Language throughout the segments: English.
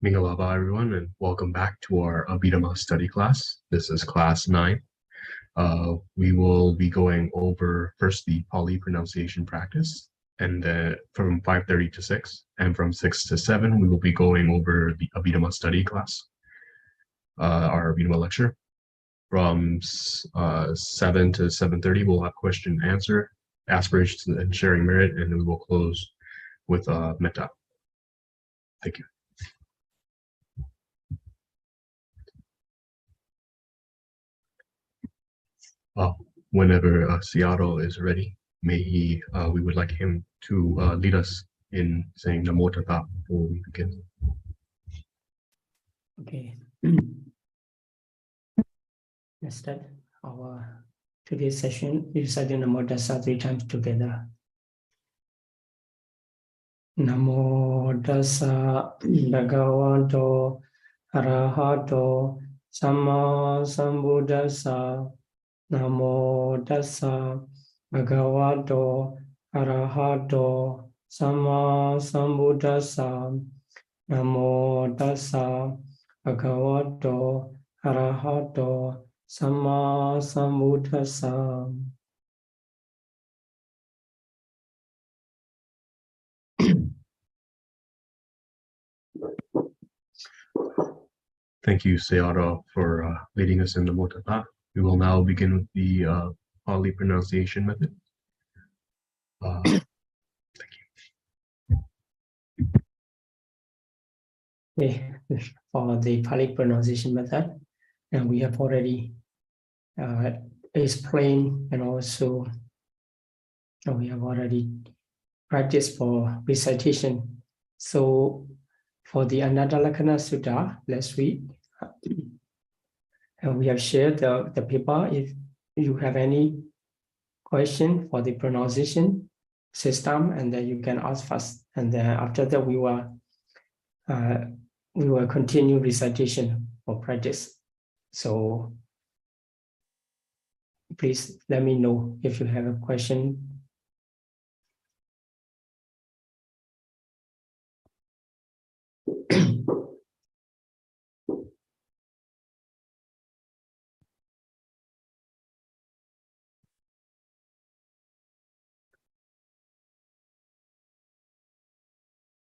Mingalaba everyone, and welcome back to our Abhidhamma study class. This is class 9. We will be going over first the Pāḷi pronunciation practice, and from 5:30 to 6, and from 6 to 7, we will be going over the Abhidhamma study class, our Abhidhamma lecture. From 7 to 7:30, we'll have question and answer, aspirations and sharing merit, and we will close with Metta. Thank you. Whenever Seattle is ready, we would like him to lead us in saying Namo Tassa before we begin. Okay. Let's start our today's session. We recite Namo Tassa 3 times together. Namo Tassa Bhagavato Arahato Samma Sambuddhassa. Namo Tassa Bhagavato Arahato Samma Sambuddhassa. Namo Tassa Bhagavato Arahato Samma Sambuddhassa. Thank you, Seattle, for leading us in Namo Tassa. We will now begin with the Pāḷi pronunciation method. Thank you. Okay, for the Pāḷi pronunciation method, and we have already explained, and also we have already practiced for recitation. So for the Anaṭalakkhana Sutta last week, and we have shared the paper. If you have any question for the pronunciation system, and then you can ask first, and then after that we will continue recitation for practice. So please let me know if you have a question.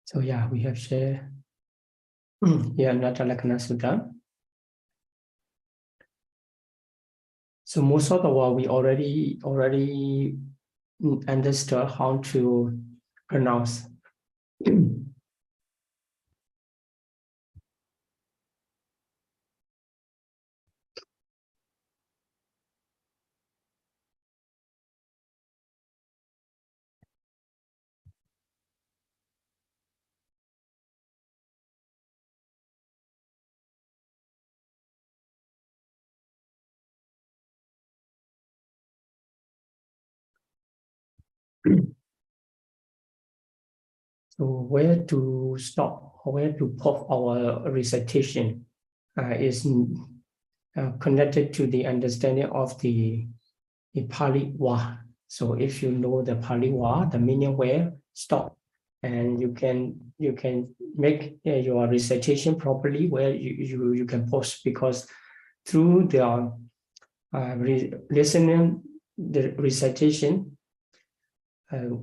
So yeah, we have shared here Anaṭalakkhana Sutta. So most of the while we already understood how to pronounce. So where to stop, where to pause our recitation is connected to the understanding of the Pāḷi wa. So if you know the Pāḷi wa, the meaning where stop, and you can make your recitation properly where you can pause, because through the listening the recitation,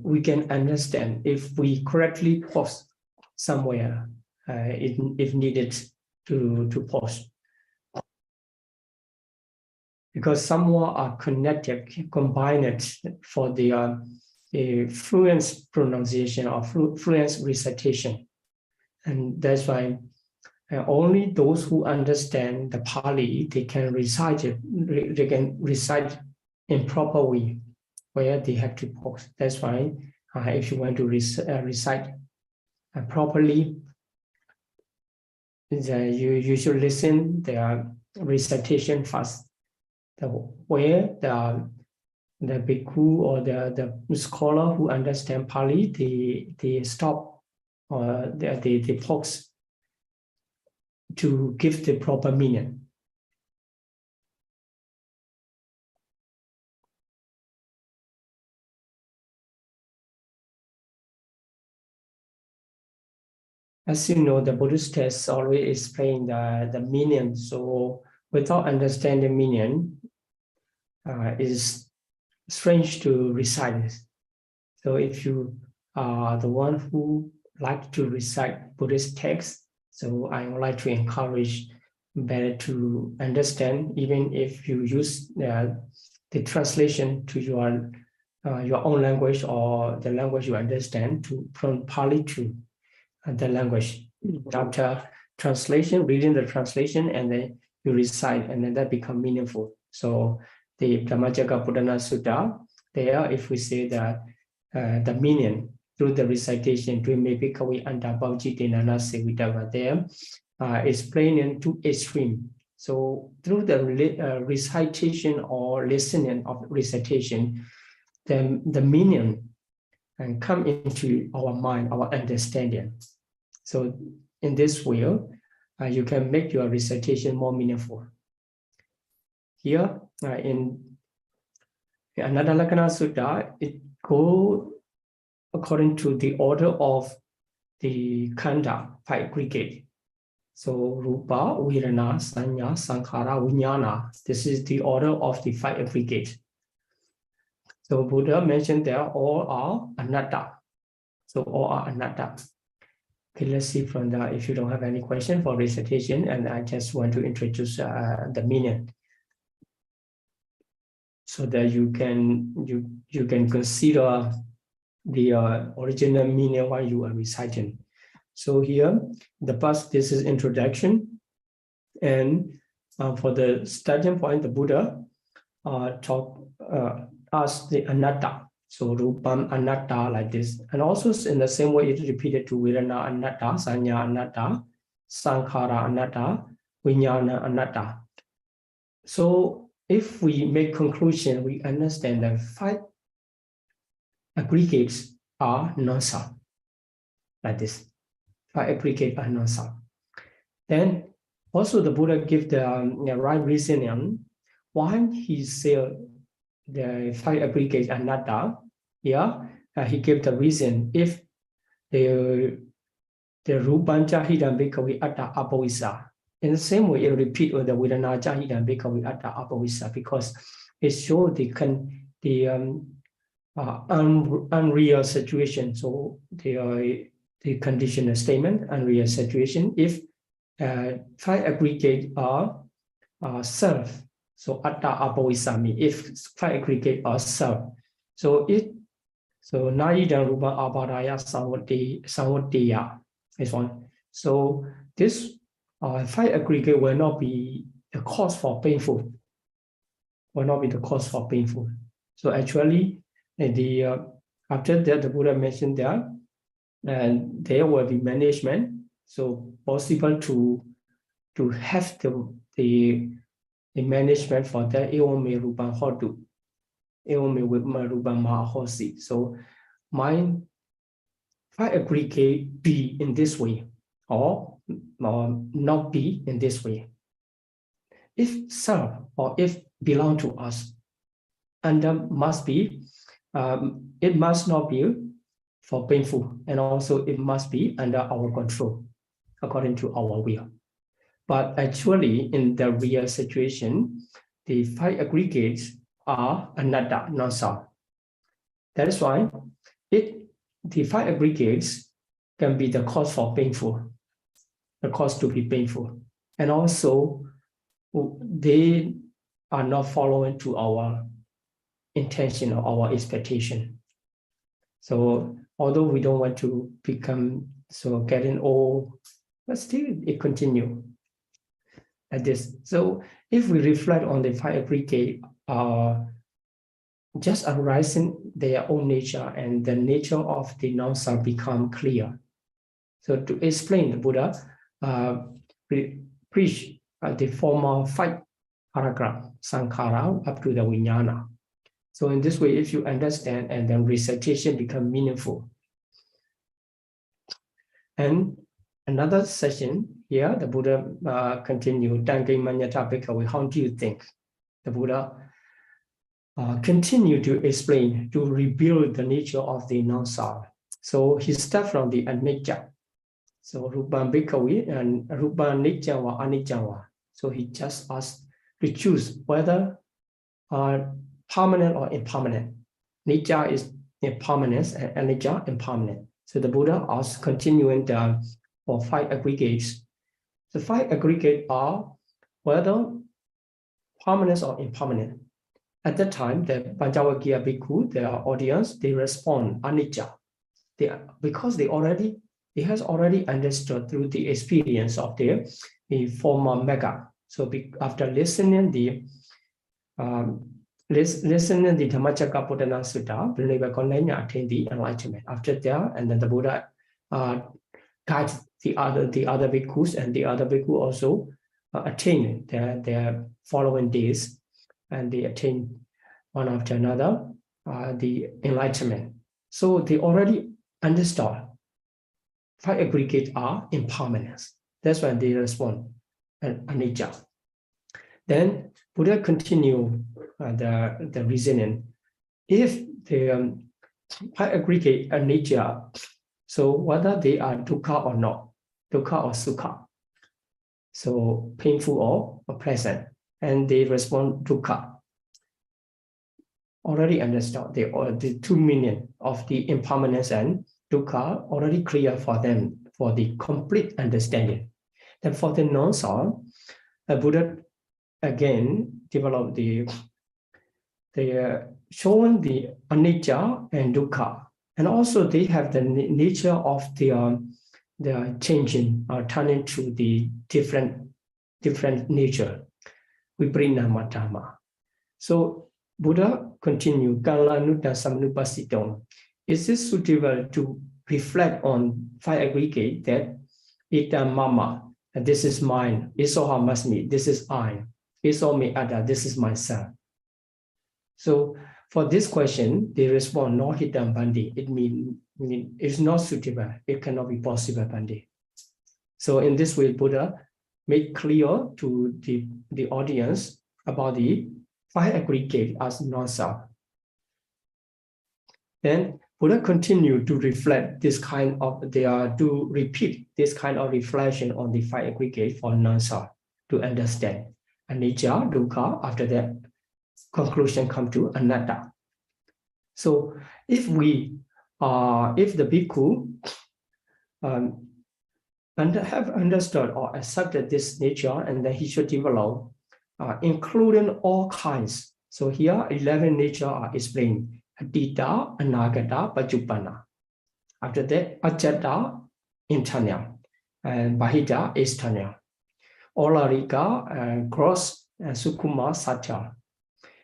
we can understand if we correctly pause somewhere, if needed to pause. Because some more are connected, combined for the fluent pronunciation or fluent recitation. And that's why only those who understand the Pāļi, they can recite it, they can recite in proper way, where they have to pause. That's why if you want to recite properly, you should listen the recitation first. Where the bhikkhu or the scholar who understand Pāļi, they stop or they pause to give the proper meaning. As you know, the Buddhist text always explain the meaning. So without understanding meaning, is strange to recite. So if you are the one who like to recite Buddhist text, so I would like to encourage better to understand, even if you use the translation to your own language or the language you understand, to from Pali to the language. After translation, reading the translation, and then you recite, and then that become meaningful. So the Dhammacakka Putana Sutta, there, if we say that the meaning through the recitation, there, explaining to extreme. So through the recitation or listening of recitation, then the meaning and come into our mind, our understanding. So in this way, you can make your recitation more meaningful. Here in another Lakkhana Sutta, it goes according to the order of the Khanda, 5 aggregate. So Rupa, Vedana, Sanya, Sankhara, Vijnana. This is the order of the 5 aggregate. So Buddha mentioned there all are anatta. So all are anatta. Okay, let's see from that. If you don't have any question for recitation, and I just want to introduce the meaning, so that you can consider the original meaning while you are reciting. So here, the first, this is introduction, and for the starting point, the Buddha asked the anatta. So rupam anatta, like this, and also in the same way it repeated to Vedana anatta, Sanya anatta, Sankhara anatta, Vijnana anatta. So if we make conclusion, we understand that 5 aggregates are non-self, like this. 5 aggregates are non-self. Then also the Buddha give the right reasoning why he said the 5 aggregates are anatta. Yeah, he gave the reason. If the rupanja hidam bhikkhave atta apavisa, in the same way it repeat with the vedanaja hidam bhikkhave atta apavisa, because it shows the unreal situation. So the conditional statement, unreal situation. If 5 aggregates are self, so atta apavisami, if 5 aggregates are self, so naidam rupa abhadaya samvatteya is one. So this 5 aggregate will not be the cause for painful. Will not be the cause for painful. So actually, after that, the Buddha mentioned that, and there will be management. So possible to have the management for that. Ewame rupam hotu, ewame rupam mahosi. So mind 5 aggregate be in this way, or not be in this way. If self or if belong to us, and must be, it must not be for painful, and also it must be under our control, according to our will. But actually, in the real situation, the 5 aggregates are anatta, non-self. That is why the 5 aggregates can be the cause for painful, the cause to be painful, and also they are not following to our intention or our expectation. So although we don't want to become getting old, but still it continue like this. So if we reflect on the 5 aggregate, just arising their own nature, and the nature of the non-self become clear. So to explain, the Buddha preach the former 5 paragraph, sankhara up to the vijnana. So in this way, if you understand, and then recitation become meaningful. And another session here, the Buddha continued, Tanke Manyata Bhikkhave, how do you think? The Buddha continue to explain, to reveal the nature of the non-self. So he starts from the anicca. So Rupan Bhikkhave and Rupan Nijjava Anijjava. So he just asked to choose whether permanent or impermanent. Nijja is impermanence and Anijja impermanent. So the Buddha asked, continuing for 5 aggregates. The 5 aggregates are whether permanent or impermanent. At that time, the Pañcavaggiya Bhikkhu, the audience, they respond Anicca. Because they has already understood through the experience of the former Megha. So after listening the Dhammacakkappavattana Sutta, Vivekananda attained the enlightenment. After that, and then the Buddha guides the other bhikkhus, and the other bhikkhu also attain their following days, and they attain one after another the enlightenment. So they already understood 5 aggregates are impermanence. That's why they respond anicca. Then Buddha continue the reasoning. If the 5 aggregate anicca, so whether they are dukkha or not, dukkha or sukha, so painful or pleasant, and they respond dukkha. Already understood the 2 meaning of the impermanence and dukkha already clear for them for the complete understanding. Then for the non-self, Buddha again developed the showing the anicca and dukkha, and also they have the nature of the changing or turning to the different nature. Viparinnamadhamma. So Buddha continued, Kalanutta Samnupasitong. Is it suitable to reflect on 5 aggregate that Ita Mama, and this is mine, Isoha Masmi, this is I, Iso Me Ada, this is myself. So for this question, they respond, no hitam bandi. It means it's not suitable. It cannot be possible bandi. So in this way, Buddha made clear to the audience about the 5 aggregate as non-self. Then Buddha continued to reflect this kind of, to repeat this kind of reflection on the 5 aggregate for non-self to understand anicca, dukkha. After that, conclusion come to anatta. So if the bhikkhu have understood or accepted this nature, and then he should develop, including all kinds. So here 11 nature are explained. Atita, Anagata, Paṭipatti. After that, Ajata, internal, and Bahita, external. Olarika, gross, and Sukuma, subtle.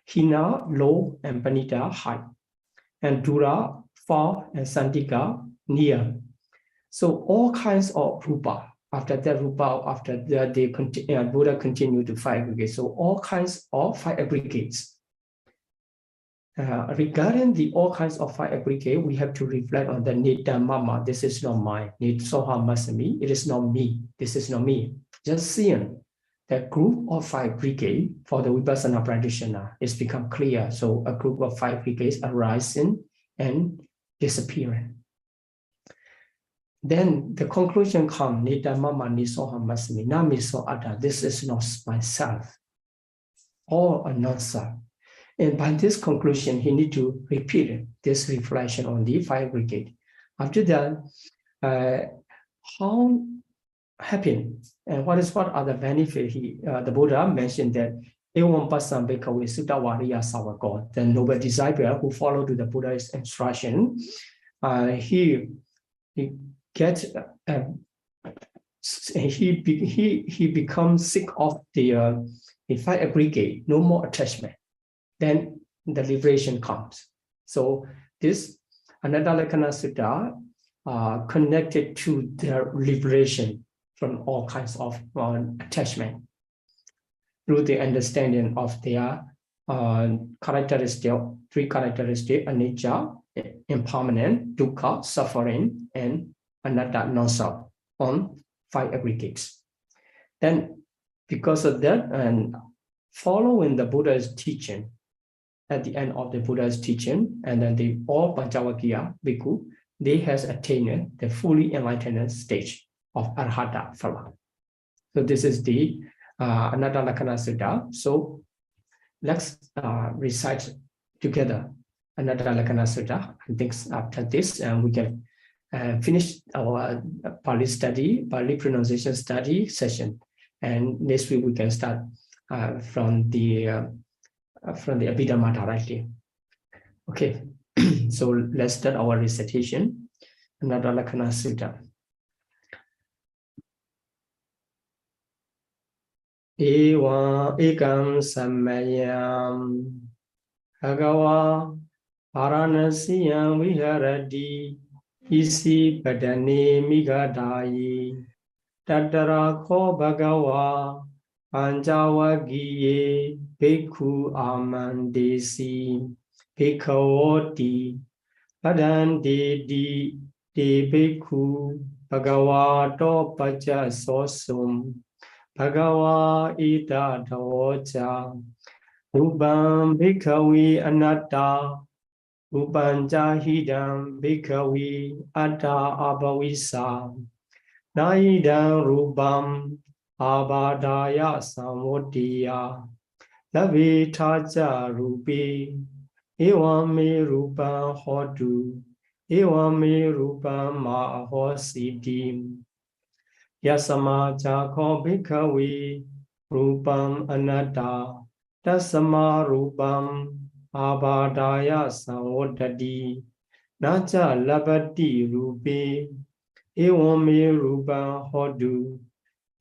Hina, low, and Panita, high. And Dura, far, and Sandika, near. So all kinds of rupa. After that rupa, after that, Buddha continued to 5 aggregates. So all kinds of 5 aggregates. Regarding the all kinds of 5 aggregate, we have to reflect on the nidda mama. This is not mine. Soha masami. It is not me. This is not me. Just seeing that group of 5 aggregate for the vipassana practitioner is become clear. So a group of 5 aggregates arising and disappearing. Then the conclusion comes, nidda mama nisoha masami. Na miso ada. This is not myself. Or a non-self. And by this conclusion, he need to repeat this reflection on the 5 aggregate. After that, how happy and what are the benefit? The Buddha mentioned that Evam Pasam Bhikkhave Sutta Variya Savaka, the noble disciple who followed to the Buddha's instruction, he becomes sick of the 5 aggregate, no more attachment. Then the liberation comes. So this Anaddalekkhana Sutta connected to their liberation from all kinds of attachment through the understanding of their characteristic, 3 characteristics: anicca, impermanent, dukkha, suffering, and anatta, non-self, on 5 aggregates. Then because of that, and following the Buddha's teaching, at the end of the Buddha's teaching, and then all Pañcavaggiya Bhikkhu, they has attained the fully enlightened stage of Arhata Phala. So this is the Anatta Lakkhana Sutta. So let's recite together Anatta Lakkhana Sutta. I think after this we can finish our Pāli study, Pāli pronunciation study session, and next week we can start from the Abhidhamma directly. Okay, so let's start our recitation. Anatta Lakkhana Sutta. Ewa ekam samayam Bhagava Paranasiyam viharati isi padane migadayi Tattara ko Bhagava Panjavagiye Bhikkhu amandesi Bhikkhavoti Padandedi De Bhikkhu Bhagavato Pajasosum Bhagava ita dhavocha Rupam bhikkhave anatta Rupam jahidam bhikkhave atta abhavisa Naidam rupam abadaya samvodiya Lavitaja rupi Ewame rupam hotu Ewame rupam mahosidim Yasama jako bhikkhave rupam anatta tasama rupam abadaya samvodati nacha labati rupe ewame rupam hodu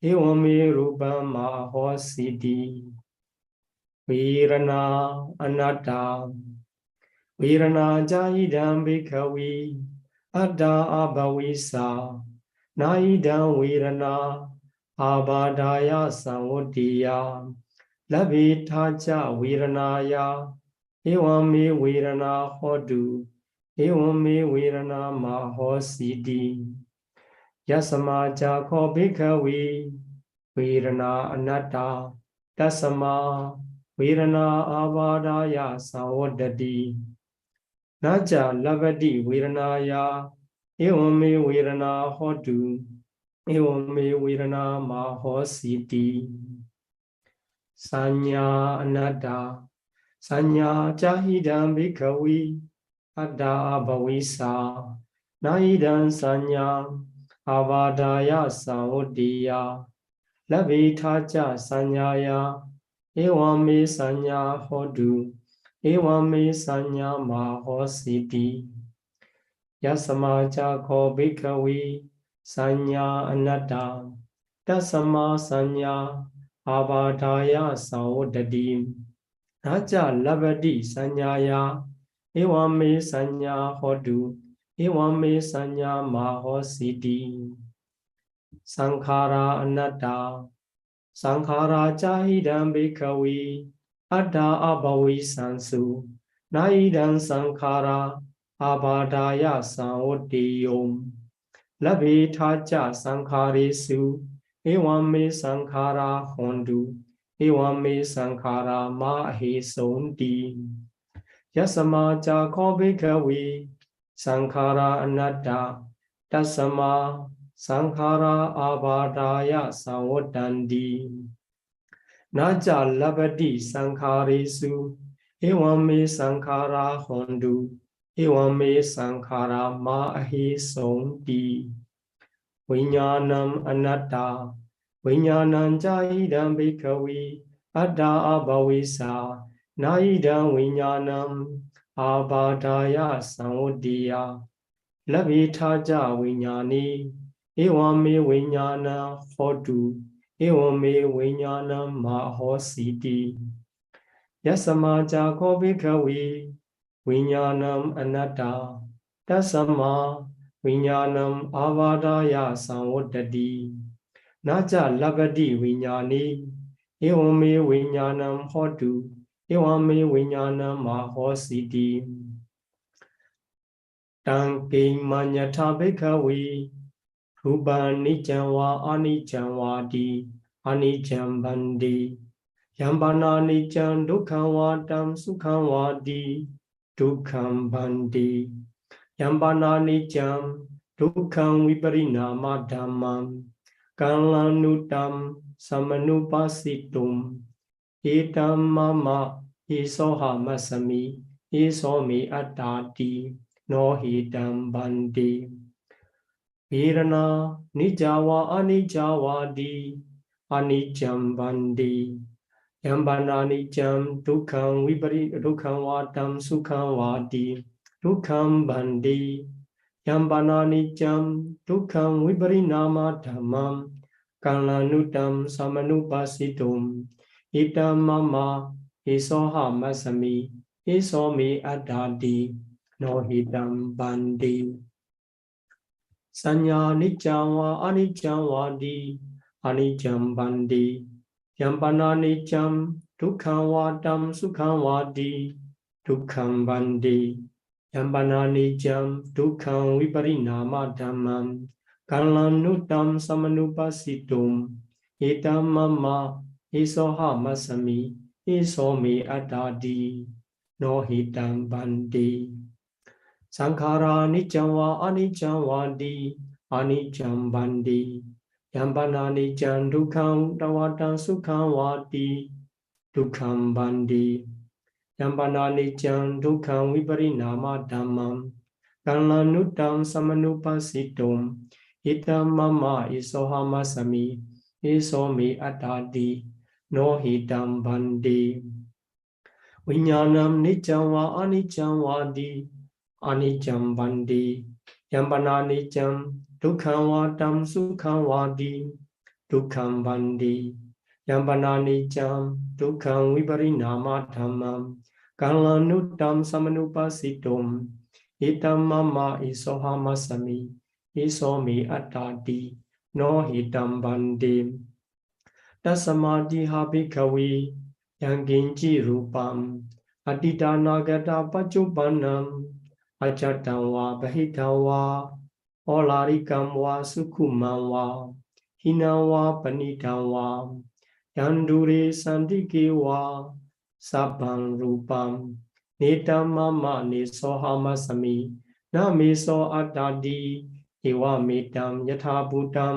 ewame rupam mahositi virana anatta virana jahidam bhikkhave atta abhavisa Naidam virana abadaya samvodiya labitaja viranaya evame virana hodu evame virana mahosidi yasamaja ko bhikkhave virana anatta tasama virana abadaya samvodati naja labati viranaya Evame virana hodu, evame virana mahositi. Sanya anatta, sanya jahidam bhikkhave, atta abhavisa. Naidam sanya, avadaya samvodiya. Labitaja sanyaya, evame sanya hodu, evame sanya mahositi. Yasamaja ko bhikkhave sanya anatta tasama sanya abadaya samvodati naja labati sanyaya evame sanya hodu evame sanya mahositi sankhara anatta sankhara jahidam bhikkhave atta abhavisansu naidam sankhara Abadaya samvodiyom Labitaja sankharesu Evame sankhara hondu Evame sankhara mahe sondi Yasamaja ko bhikkhave sankhara anatta Tasama sankhara abadaya samvodandi Naja labati sankharesu Evame sankhara hondu Evame sankhara mahi sondi Vinyanam anatta Vinyanam jahidam bhikkhave atta abhavisa Naidam vinyanam abadaya samvodiya Labitaja vinyani Evame vinyana hodu Evame vinyana mahositi Yasamaja ko bhikkhave Vinyanam anatta tasama vinyanam avadaya samvodati naja labati vinyani evame vinyanam hotu evame vinyanam mahositi tanke manyata bhikkhave rupan nijam va anijam vati anijam bandi yambana nijam dukkham vatam sukham vati Dukham bandi Yambana nijam dukkhaṃ viparinama dhammam kalanutam samanupasitum etam mama isoha masami isomi attati no hidam bandi virana nijawa anijawadi anijam bandi yambana nijam dukkhaṃ dukkhaṃ vadam sukham vadi dukkhaṃ bandi yambana nijam dukkhaṃ viparinama dhammam kalanutam samanupasitum itam mama isoha masami isomi adadi no hidam bandi sanya nijam wa anijam vadi anijam bandi yambana nijam dukkhaṃ vadam sukham vadi dukkhaṃ bandi yambana nijam dukkhaṃ viparinama dhammam kalanutam samanupasitum etam mama isoha masami isomi adadi no hidam bandi sankhara nijam wa anijam vadi anijam bandi yambana nijam dukkhaṃ vadam sukham vadi dukkhaṃ bandi yambana nijam dukkhaṃ viparinama dhammam kalanutam samanupasitum itam mama isoha masami isomi adadi no hidam bandi viññāṇam nijam wa anijam vadi anijam bandi yambana nijam dukkhaṃ vadam sukham vadi dukkhaṃ bandi yambana nijam dukkhaṃ viparinama dhammam kalanutam samanupasitum itam mama isoha masami isomi attati no hidam bandi tasamadi habikavi yanginji rupam adita nagata paccupannam ajatam va bahidam va olarikam va sukkhumam va hinam va panidam va yandure sandike va sabbam rupam netam mama nisoha masami na meso attadi ewa metam yatha bhutam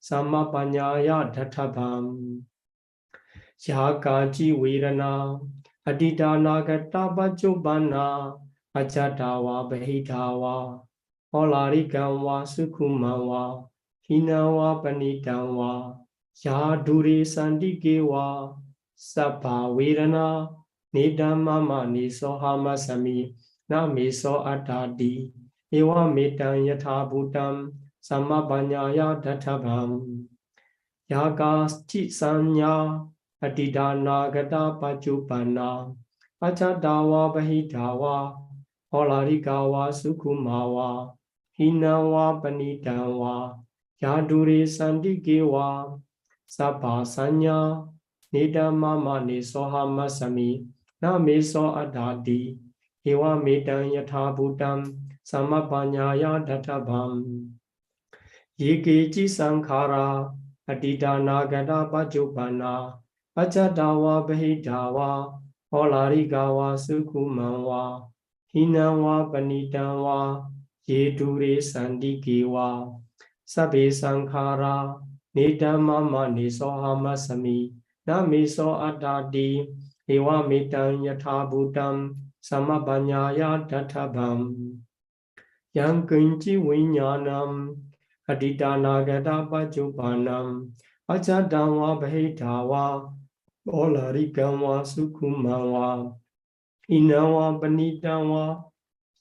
samapanyaya dathabam yakaji virana adita nagata paccuppanna ajatawa bahidava olarikam va sukkhumam va hinam va panidam va yadure sandike va sabba virana nedam mama nisoha masami na meso attadi ewa metam yatha bhutam samapanyaya dathabam yakaji sanya adita nagata paccuppanna ajatawa bahidava olarikava sukkhumava hinam va panidam va yadure sandike va sabba sanya nedam mama nisoha masami na meso attadi ewa metam yatha bhutam samapanyaya dathabam yekeji sankhara adita nagata paccuppanna ajatawa bahidava olarikava sukkhumam va hinam va panidam va yedure sandike va sabbe sankhara nedam mama nisoha masami na meso attadi ewa metam yatha bhutam samapanyaya dathabam yankinci viññāṇam adita nagata paccupannam ajatam va bahidava olarikam va sukkhumam va hinam va panidam va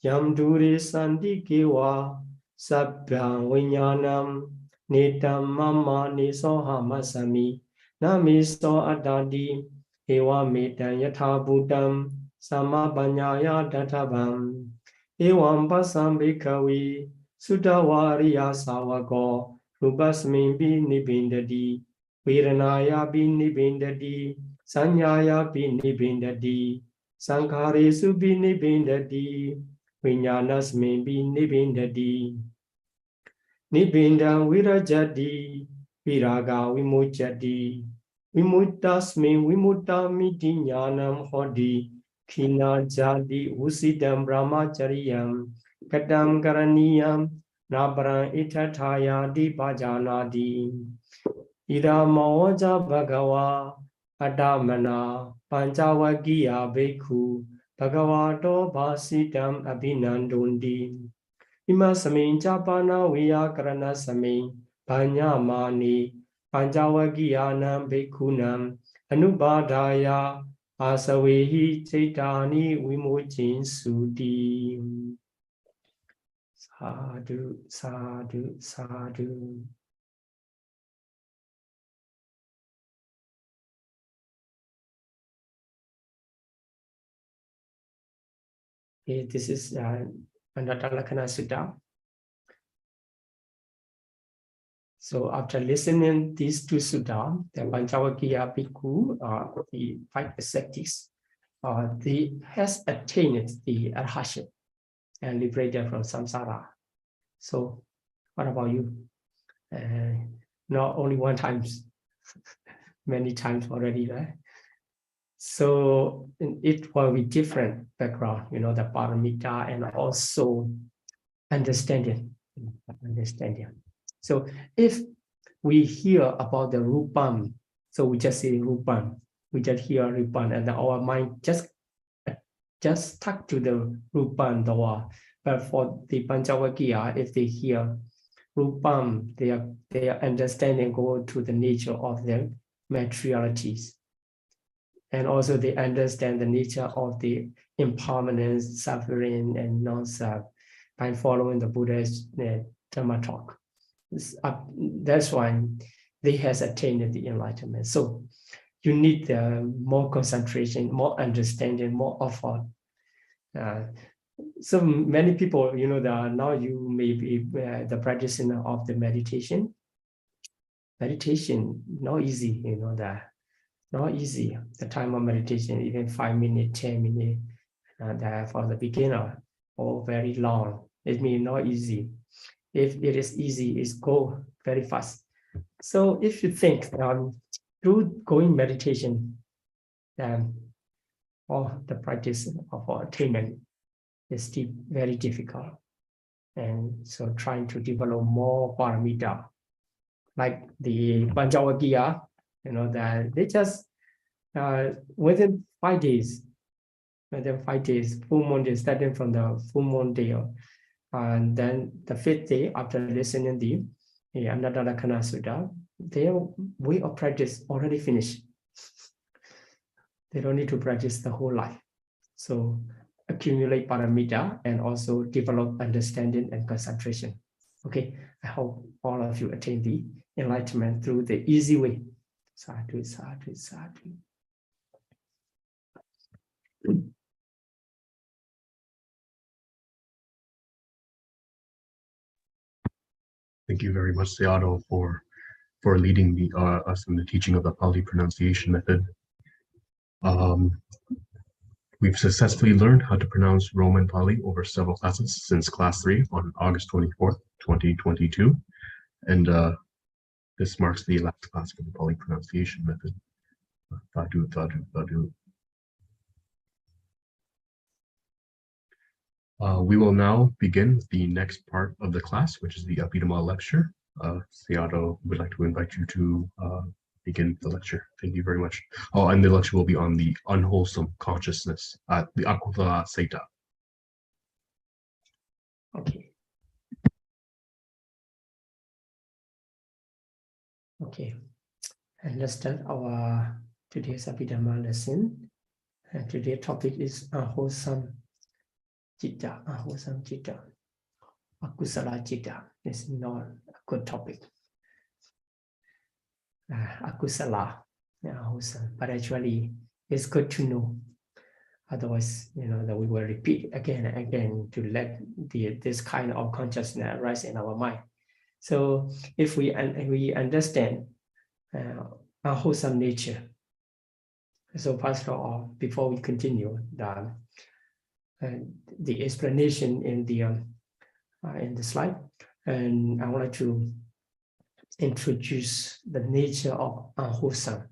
yamdure sandike va sabbam viññāṇam netam mama nisoha masami na meso attadi ewa metam yatha bhutam samapanyaya dathabam evam pasam bhikkhave sutta-variya savako rupasmin pi nibbindati vedanaya pi nibbindati sanyaya pi nibbindati sankharesu pi nibbindati viññāṇasmin pi nibbindati nibbindam virajati viraga vimucchati vimuttasmin vimuttamiti ñāṇam hoti khina jati usidam brahmachariyam katam karaniyam Naparan itataya dipajanadi. Ida mawaja bhagava adamana panchavagiya bhikkhu bhagavato bhasitam abhinandundi. Ima samin chapana viyakarana samin bhanyamani panchavagiyanam bhikkhunam anubadaya asavehi chaitani vimochin sudi. Sadhu, sadhu, sadhu. Okay, this is Anatalakana Sutta. So after listening these two sutta, the Pancavakiya Bhikkhu, the 5 ascetics, they has attained the arhatship and liberated from samsara. So what about you? Not only one times, many times already, right? So it will be different background, you know, the paramita and also understanding. So if we hear about the rupam, so we just say rupam, we just hear rupam, and our mind just stuck to the rupam dawa. But for the Pancavakiya, if they hear rupam, their understanding go to the nature of their materialities. And also they understand the nature of the impermanence, suffering, and non-self by following the Buddha's Dhamma talk. That's why they has attained the enlightenment. So you need more concentration, more understanding, more effort. So many people, you know, now you may be the practicing of the meditation. Meditation, not easy, you know that. Not easy. The time of meditation, even 5 minutes, 10 minutes, for the beginner, or very long. It means not easy. If it is easy, it's go very fast. So if you think through going meditation, or the practice of attainment is very difficult. And so trying to develop more paramita, like the Pancavakiya, you know, that they just within 5 days, full moon day, starting from the full moon day, and then the 5th day after listening the Anatalakana Sutta, their way of practice already finished. They don't need to practice the whole life. So accumulate paramita and also develop understanding and concentration. Okay, I hope all of you attain the enlightenment through the easy way. Sadhu, sadhu, sadhu. Thank you very much, Sayadaw, for leading us in the teaching of the Pāḷi Pronunciation Method. We've successfully learned how to pronounce Roman Pāli over several classes since class 3 on August 24th, 2022. And this marks the last class for the Pāļi Pronunciation Method. Thadu, thadu, thadu. We will now begin the next part of the class, which is the Abhidhamma Lecture. Sayadaw would like to invite you to begin the lecture. Thank you very much. Oh, and the lecture will be on the unwholesome consciousness, the Akusala Citta. Okay. Okay. And let's start our today's Abhidhamma lesson. And today's topic is Unwholesome Citta. Unwholesome Citta. Akusala Citta is not a good topic. Akusala, wholesome, but actually it's good to know. Otherwise, you know, that we will repeat again and again to let this kind of consciousness rise in our mind. So if we understand unwholesome nature, so first of all, before we continue, the explanation in the slide, and I would like to introduce the nature of unwholesome.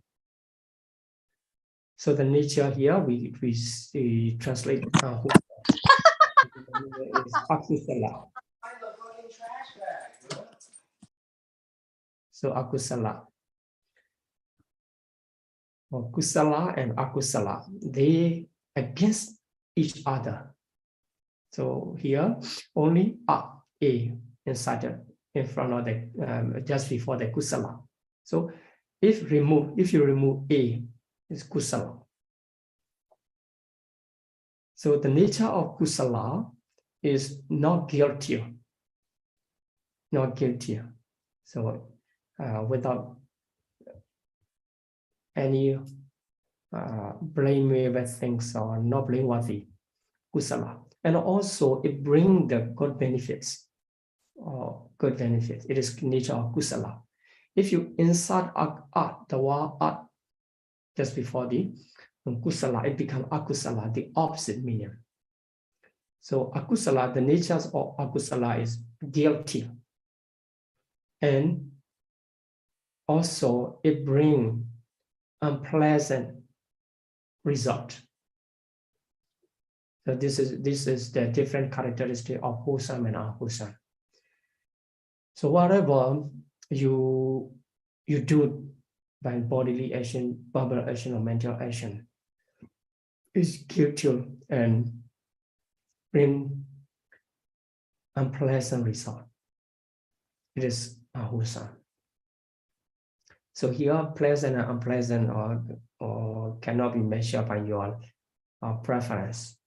So the nature here, we translate unwholesome is Akusala. So akusala. Or kusala and akusala, they against each other. So here only a inside in front of the just before the kusala. So if you remove a, it's kusala. So the nature of kusala is not guilty, not guilty. So without any blameworthy things or not blameworthy, kusala. And also it brings the good benefits. Good benefits. It is nature of kusala. If you insert the word at just before the kusala, it becomes akusala, the opposite meaning. So akusala, the nature of akusala is guilty. And also it brings unpleasant result. So this is the different characteristic of wholesome and unwholesome. So whatever you do by bodily action, verbal action, or mental action is guilty and bring unpleasant result. It is unwholesome. So here, pleasant and unpleasant or cannot be measured by your preference.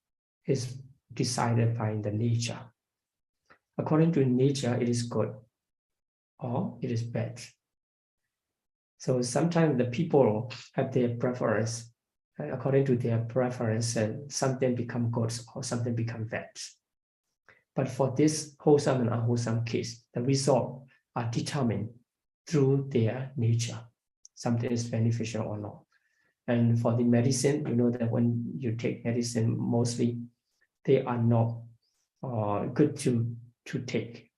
Is decided by the nature. According to nature, it is good or it is bad. So sometimes the people have their preference. According to their preference, something become good or something become bad. But for this wholesome and unwholesome case, the result are determined through their nature. Something is beneficial or not. And for the medicine, you know that when you take medicine, mostly they are not good to take.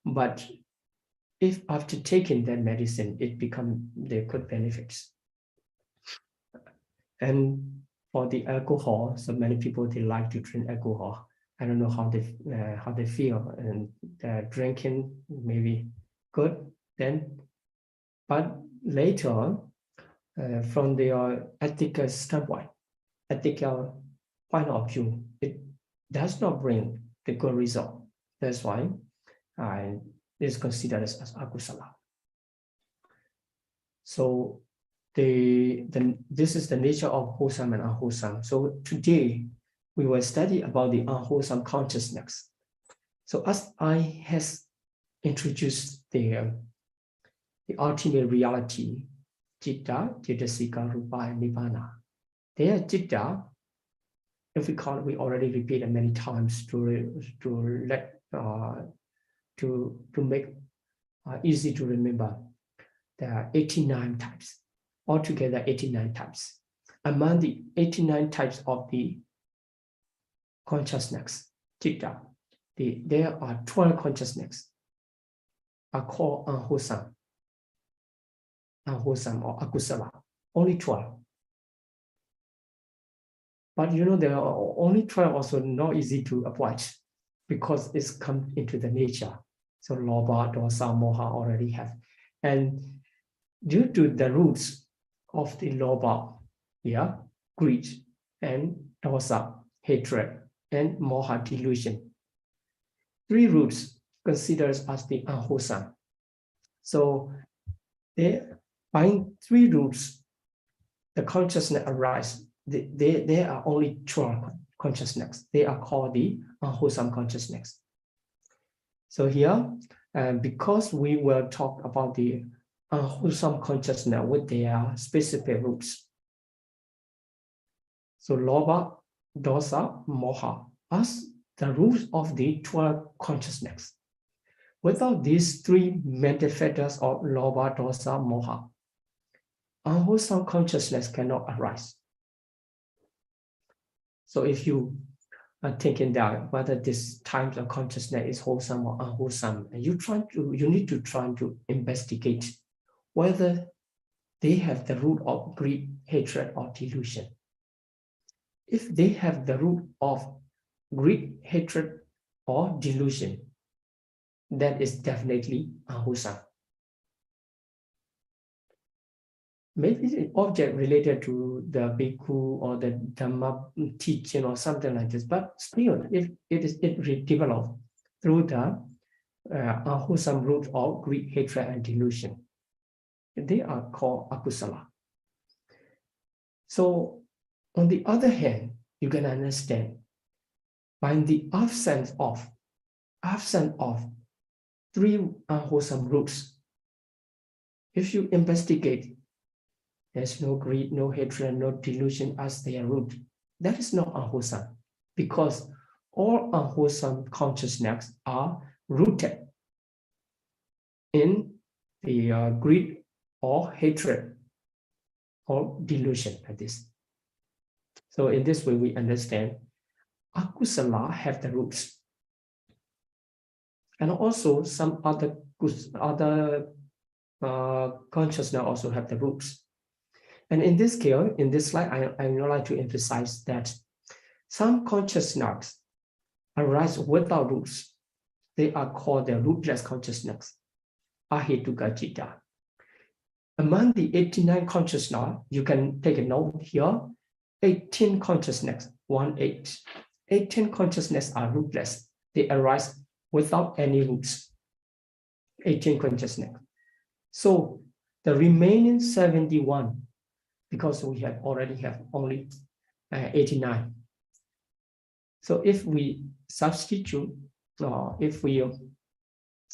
But if after taking that medicine, it becomes the good benefits. And for the alcohol, so many people, they like to drink alcohol. I don't know how they feel, and drinking maybe good then. But later, from their ethical standpoint, ethical point of view, it does not bring the good result. That's why it is considered as akusala. So this is the nature of wholesome and unwholesome. So today we will study about the unwholesome consciousness. So as I has introduced the ultimate reality, Citta, Cittasika, Rupa, and Nibbana. Their Citta, if we call it, we already repeated many times to make easy to remember. There are 89 types, altogether 89 types. Among the 89 types of the consciousness, Citta, there are 12 consciousness are called unwholesome or akusala, only 12. But you know, there are only 12 also not easy to avoid because it's come into the nature. So lobha, dosa, moha already have. And due to the roots of the lobha, greed, and dosa, hatred, and moha, delusion, 3 roots considered as the unwholesome. So by 3 roots, the consciousness arises. There are only 12 consciousness. They are called the unwholesome consciousness. So here, because we will talk about the unwholesome consciousness with their specific roots. So lobha, dosa, moha as the roots of the 12 consciousness. Without these 3 mental factors of lobha, dosa, moha, unwholesome consciousness cannot arise. So if you are thinking that whether this type of consciousness is wholesome or unwholesome, and you need to try to investigate whether they have the root of greed, hatred, or delusion. If they have the root of greed, hatred, or delusion, that is definitely unwholesome. maybe the object related to the bhikkhu or the Dhamma teaching or something like this, but still it developed through the unwholesome root of greed, hatred, and delusion. They are called akusala. So on the other hand, you can understand by the absence of three unwholesome roots, if you investigate, there's no greed, no hatred, no delusion as their root. That is not unwholesome, because all unwholesome consciousness are rooted in the greed or hatred or delusion like this. So in this way, we understand akusala have the roots. And also some other consciousness also have the roots. And in this case, in this slide, I would like to emphasize that some consciousness arise without roots. They are called the rootless consciousness, ahetuka citta. Among the 89 consciousness, you can take a note here, 18 consciousness, 18 consciousness are rootless. They arise without any roots, 18 consciousness. So the remaining 71, because we already have only 89. So if we substitute, or if we,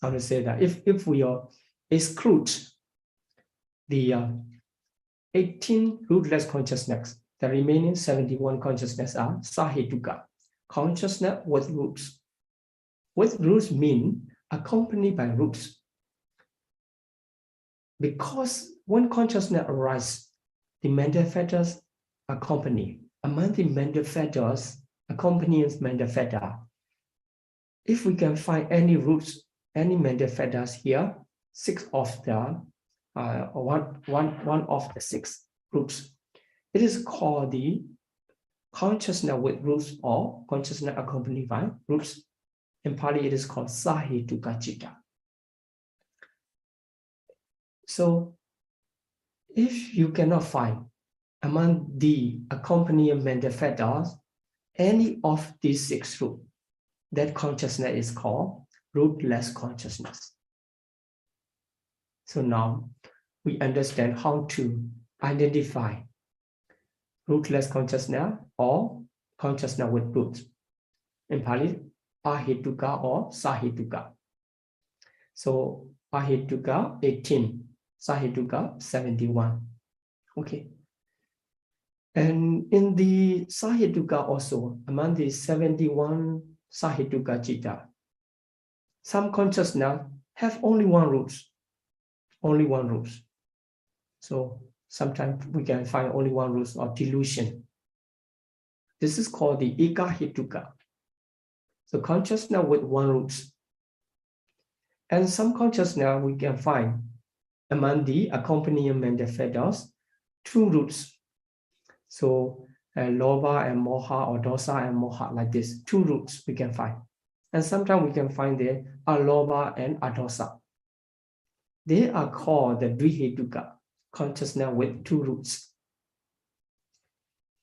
how to say that, if we exclude the 18 rootless consciousness, the remaining 71 consciousness are sahetuka, consciousness with roots. With roots mean accompanied by roots. Because when consciousness arises, the mental fetters accompany. Among the mental fetters, accompanying mental fetter, if we can find any roots, any mental fetters here, six of the one of the six roots, it is called the consciousness with roots or consciousness accompanied by roots. In Pali, it is called sahetuka citta. So if you cannot find among the accompanying mental fetters any of these six roots, that consciousness is called rootless consciousness. So now we understand how to identify rootless consciousness or consciousness with roots. In Pali, ahetuka or sahetuka. So ahetuka 18, sahetuka 71. Okay. And in the sahetuka also, among the 71 sahetuka citta, some consciousness have only one root. Only one root. So sometimes we can find only one root of delusion. This is called the ekahetuka. So consciousness with one root. And some consciousness we can find among the accompanying mental fetters, two roots. So lobha and moha, or dosa and moha, like this, two roots we can find. And sometimes we can find the alobha and adosa. They are called the dvihetuka, consciousness with two roots.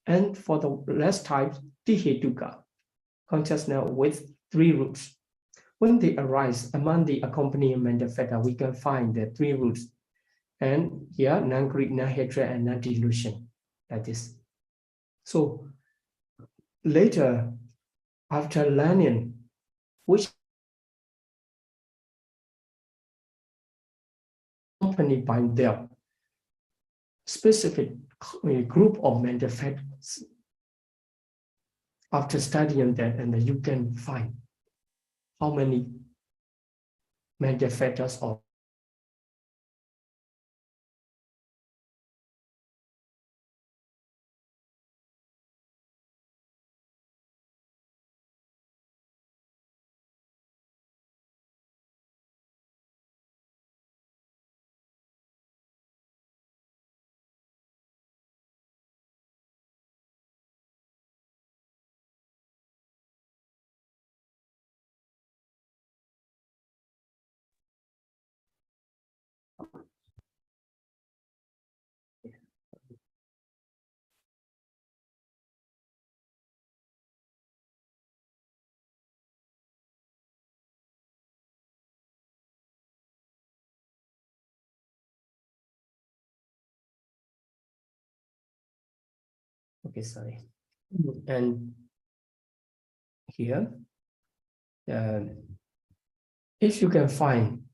And for the last type, tihetuka, consciousness with three roots. When they arise among the accompanying mental fetter, we can find the three roots. And here, non-greed, non-hatred, and non-delusion, like this. So later, after learning which accompanied by their specific group of mental fetters, after studying that, and then you can find how many mental fetters or Okay, sorry. And here, if you can find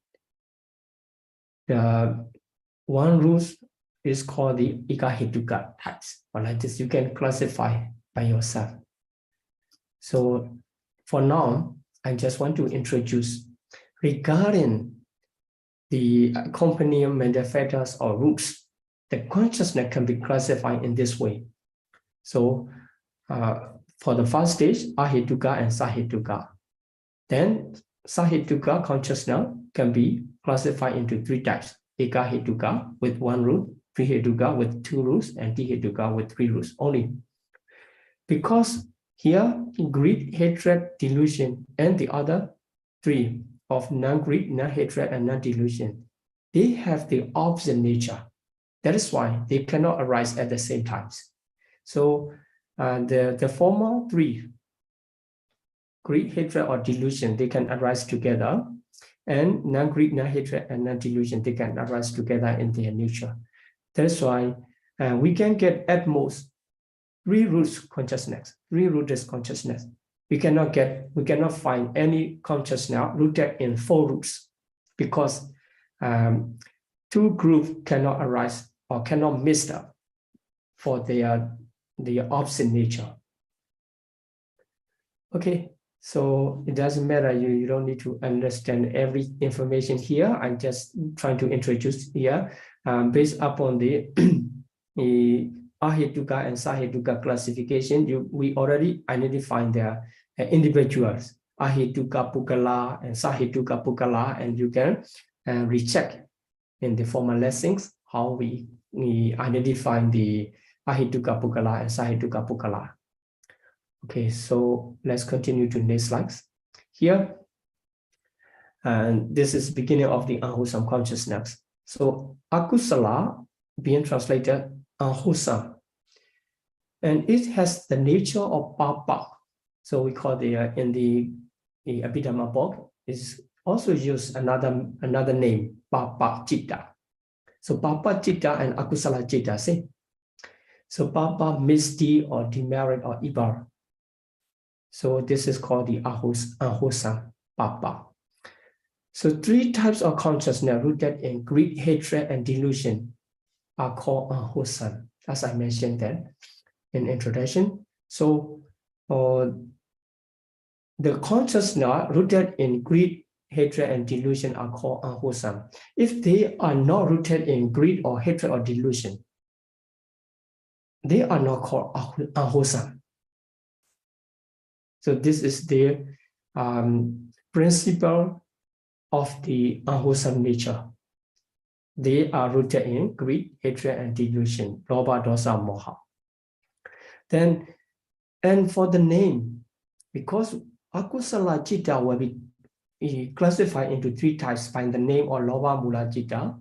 the one root is called the ikahetuka types, or like this, you can classify by yourself. So for now, I just want to introduce regarding the accompanying manifestos or roots. The consciousness can be classified in this way. So for the first stage, ahetuka and sahetuka. Then sahetuka consciousness can be classified into three types: ekahetuka with one root, trihetuka with two roots, and dihetuka with three roots only. Because here, greed, hatred, delusion, and the other three of non-greed, non-hatred, and non-delusion, they have the opposite nature. That is why they cannot arise at the same times. So the former three, greed, hatred, or delusion, they can arise together, and non-greed, non-hatred, and non-delusion, they can arise together in their nature. That's why we can get at most three roots consciousness, three rooted consciousness. We cannot find any consciousness rooted in four roots, because two groups cannot arise or cannot mix up for their opposite nature. Okay, so it doesn't matter, you don't need to understand every information here. I'm just trying to introduce here based upon the ahetuka and sahetuka classification. We already identified their individuals, ahetuka pukala and sahetuka pukala, and you can recheck in the former lessons how we identify the ahetuka pukala and sahetuka pukala. Okay, so let's continue to next slides. Here, and this is beginning of the unwholesome consciousness. So akusala being translated unwholesome, and it has the nature of papa. So we call in the Abhidhamma book is also used another name, Paṭipatti. So Paṭipatti and Akusala Citta, see. So papa, misty or demerit or evil. So this is called the unwholesome papa. So three types of consciousness rooted in greed, hatred, and delusion are called unwholesome, as I mentioned that in introduction. So the consciousness rooted in greed, hatred, and delusion are called unwholesome. If they are not rooted in greed or hatred or delusion, they are not called unwholesome. So this is the principle of the unwholesome nature. They are rooted in greed, hatred, and delusion, lobha, dosa, moha. Then, and for the name, because Akusala Citta will be classified into three types by the name of lobha mula citta,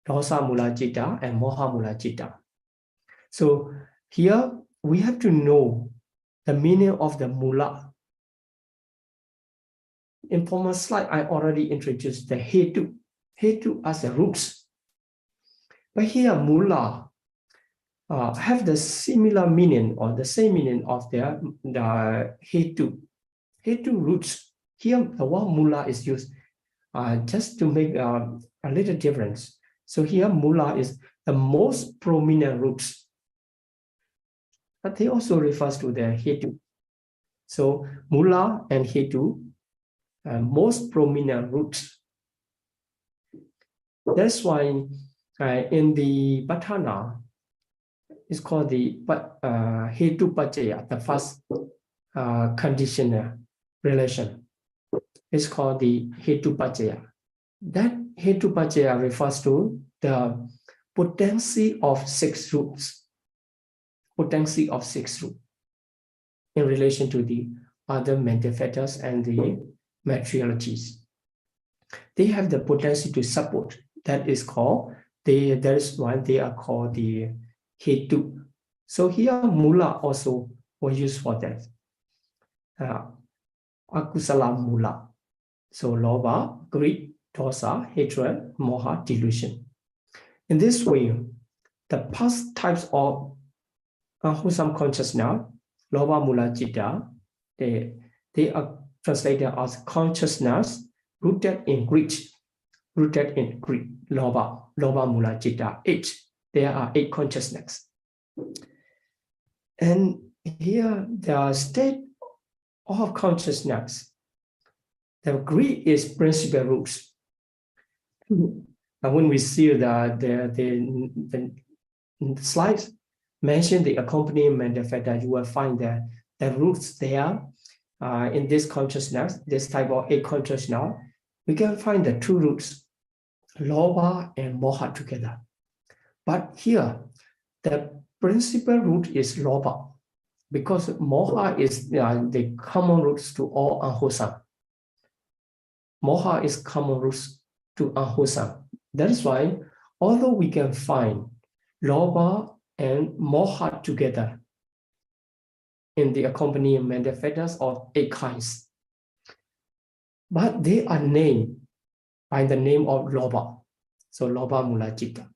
dosa mula citta, and moha mula citta. So here we have to know the meaning of the mula. In former slide, I already introduced the hetu as the roots. But here mula have the similar meaning or the same meaning of the hetu roots. Here the word mula is used just to make a little difference. So here mula is the most prominent roots, but they also refers to the hetu. So mula and hetu, most prominent roots. That's why in the Patana, it's called the hetu pacaya, the first conditional relation. It's called the hetu pacaya. That hetu pacaya refers to the potency of six roots. Potency of six roots in relation to the other manifestors and the materialities. They have the potency to support. That is called, that is why they are called the hetu. So here mula also was used for that. Akusala mula. So lobha, greed, dosa, hatred, moha, delusion. In this way, the past types of unwholesome consciousness, Loba Mula Citta, they are translated as consciousness rooted in Greek, Loba Mula Citta, 8. There are 8 consciousness. And here the state of consciousness, the Greek is principal roots. And when we see the slides mention the accompaniment effect, you will find that the roots there in this consciousness, this type of 8 consciousness, we can find the 2 roots, Loba and Moha together. But here, the principal root is Loba, because Moha is the common roots to all unwholesome. Moha is common roots to unwholesome. That is why, although we can find Loba and Moha together in the accompaniment effects of 8 kinds, but they are named by the name of Loba. So Loba Mula Citta.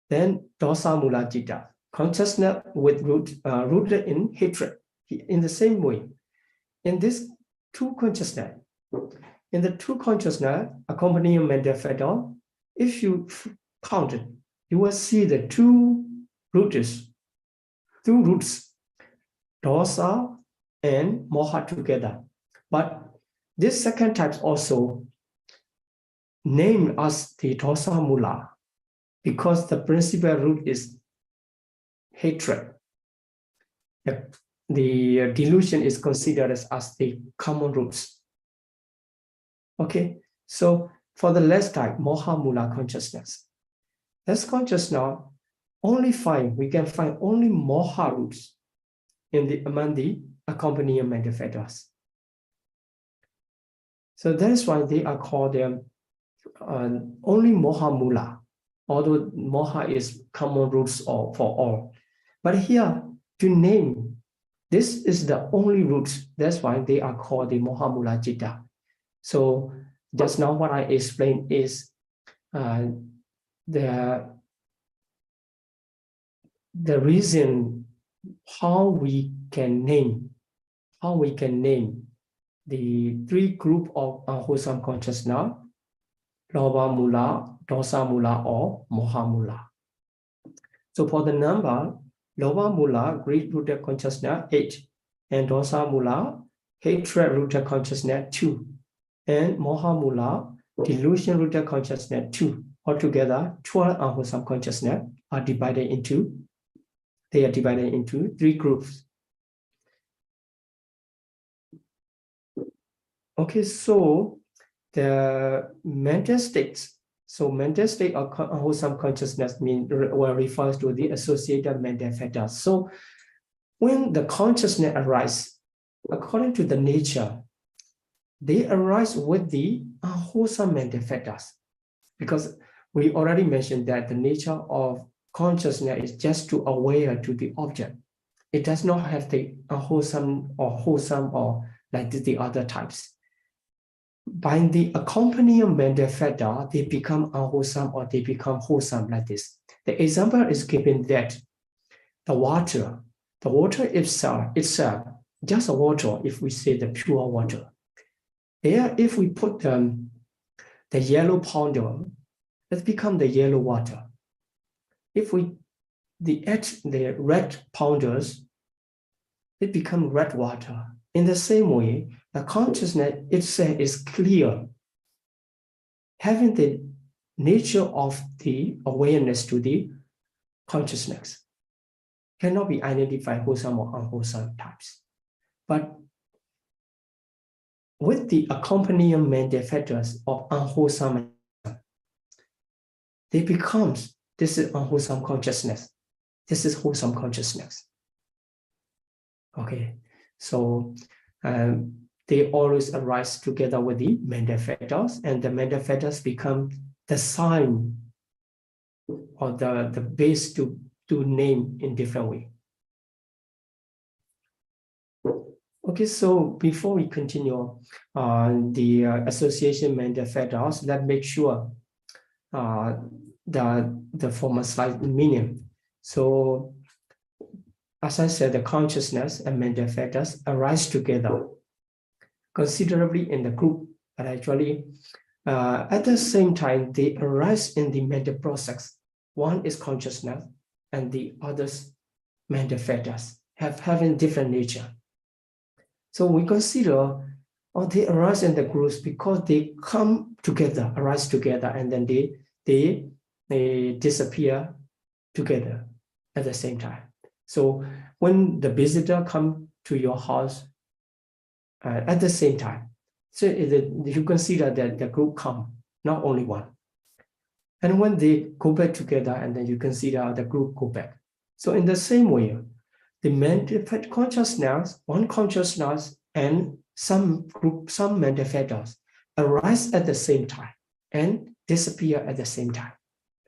Then Dosa Mula Citta, consciousness with rooted in hatred. In the same way, in this 2 consciousness, in the 2 consciousness accompaniment effect, if you count it, you will see the 2 roots, Dosa and Moha together. But this second type also named as the Dosa Mula, because the principal root is hatred. The delusion is considered as the common roots. Okay, so for the last type, Moha Mula consciousness. This consciousness we can find only Moha roots among the accompaniment factors. So that is why they are called them only Moha Mula, although Moha is common roots for all. But here, to name, this is the only root. That's why they are called the Moha Mula Citta. So just now what I explained is the reason how we can name the 3 group of unwholesome consciousness, Loba Mula, Dosa Mula, or Moha Mula. So for the number, Loba Mula, greed-rooted consciousness, 8, and Dosa Mula, hatred-rooted consciousness, 2, and Moha Mula, delusion-rooted consciousness, 2. Altogether, 12 unwholesome consciousness are divided into 3 groups. Okay, so the mental states. So mental state of unwholesome consciousness refers to the associated mental factors. So when the consciousness arises, according to the nature, they arise with the unwholesome mental factors. Because we already mentioned that the nature of consciousness is just to aware to the object. It does not have the unwholesome or wholesome or like the other types. By the accompaniment factor, they become unwholesome or they become wholesome like this. The example is given that the water itself, just a water, if we say the pure water. There, if we put the yellow powder, it becomes the yellow water. If we add the red powders, it becomes red water. In the same way, the consciousness itself is clear, having the nature of the awareness to the consciousness. Cannot be identified wholesome or unwholesome types. But with the accompaniment factors of unwholesome, they become, this is unwholesome consciousness. This is wholesome consciousness. Okay, so they always arise together with the mental factors, and the mental factors become the sign or the base to name in different way. Okay, so before we continue on the association mental factors, let's make sure the former slide meaning. So as I said, the consciousness and mental factors arise together considerably in the group, but actually at the same time, they arise in the mental process. One is consciousness and the others mental factors having different nature. So we consider they arise in the groups because they come together, arise together, and then they disappear together at the same time. So when the visitor come to your house at the same time, so you consider that the group come, not only one. And when they go back together, and then you consider the group go back. So in the same way, the mental consciousness, one consciousness, and some mental factors arise at the same time and disappear at the same time.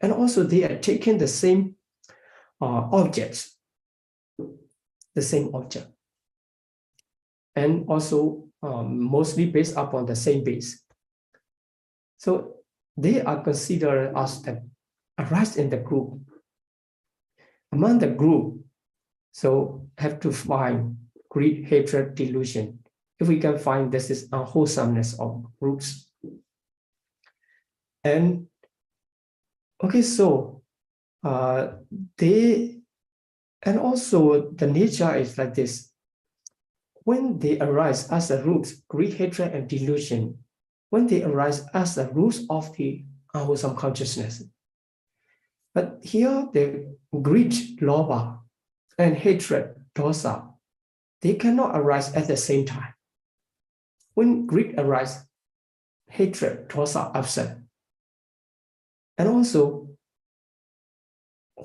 And also they are taking the same objects, the same object. And also mostly based upon the same base. So they are considered as that arise in the group. Among the group, so have to find greed, hatred, delusion. If we can find this is unwholesomeness of groups. And okay, so and also the nature is like this. When they arise as the roots, greed, hatred, and delusion, when they arise as the roots of the unwholesome consciousness. But here the greed, lobha, and hatred, dosa, they cannot arise at the same time. When greed arises, hatred, dosa absent. And also,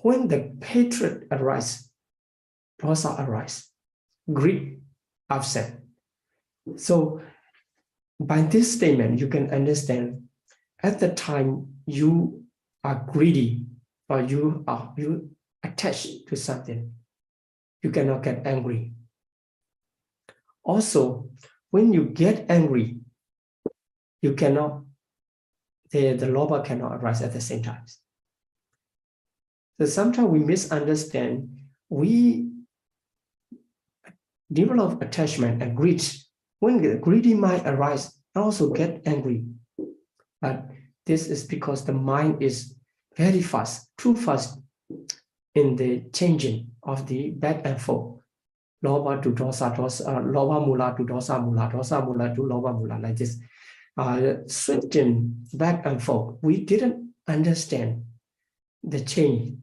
when the hatred arises, dosa arises, greed absent. So by this statement, you can understand at the time you are greedy or you attached to something, you cannot get angry. Also, when you get angry, you cannot, the lobha cannot arise at the same time. So sometimes we misunderstand, we develop attachment and greed. When the greedy mind arises, also get angry. But this is because the mind is very fast, too fast in the changing of the back and forth. Lobha to dosa, lobha mula to dosa mula to lobha mula, like this. Switching back and forth. We didn't understand the change,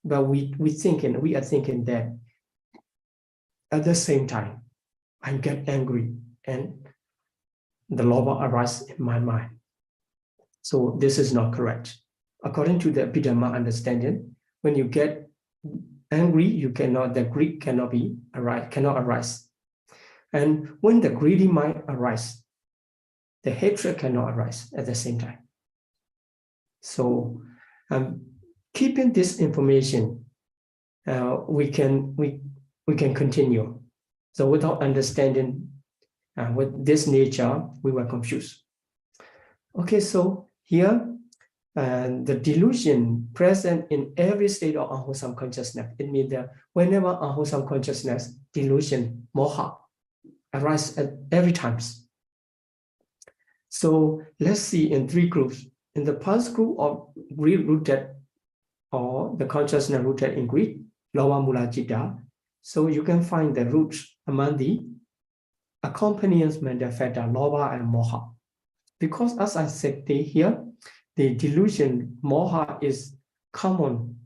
but we are thinking that at the same time, I get angry and the lobha arises in my mind. So this is not correct. According to the Abhidhamma understanding, when you get angry, the greed cannot arise. And when the greedy mind arises, the hatred cannot arise at the same time. So keeping this information, we can continue. So without understanding with this nature, we were confused. Okay, so here, the delusion present in every state of unwholesome consciousness. It means that whenever unwholesome consciousness, delusion, moha, arise at every time. So let's see in three groups. In the first group of greed-rooted, or the consciousness rooted in greed, lobha mula citta. So you can find the roots among the accompaniment factor, lobha and moha. Because as I said here, the delusion, moha is common,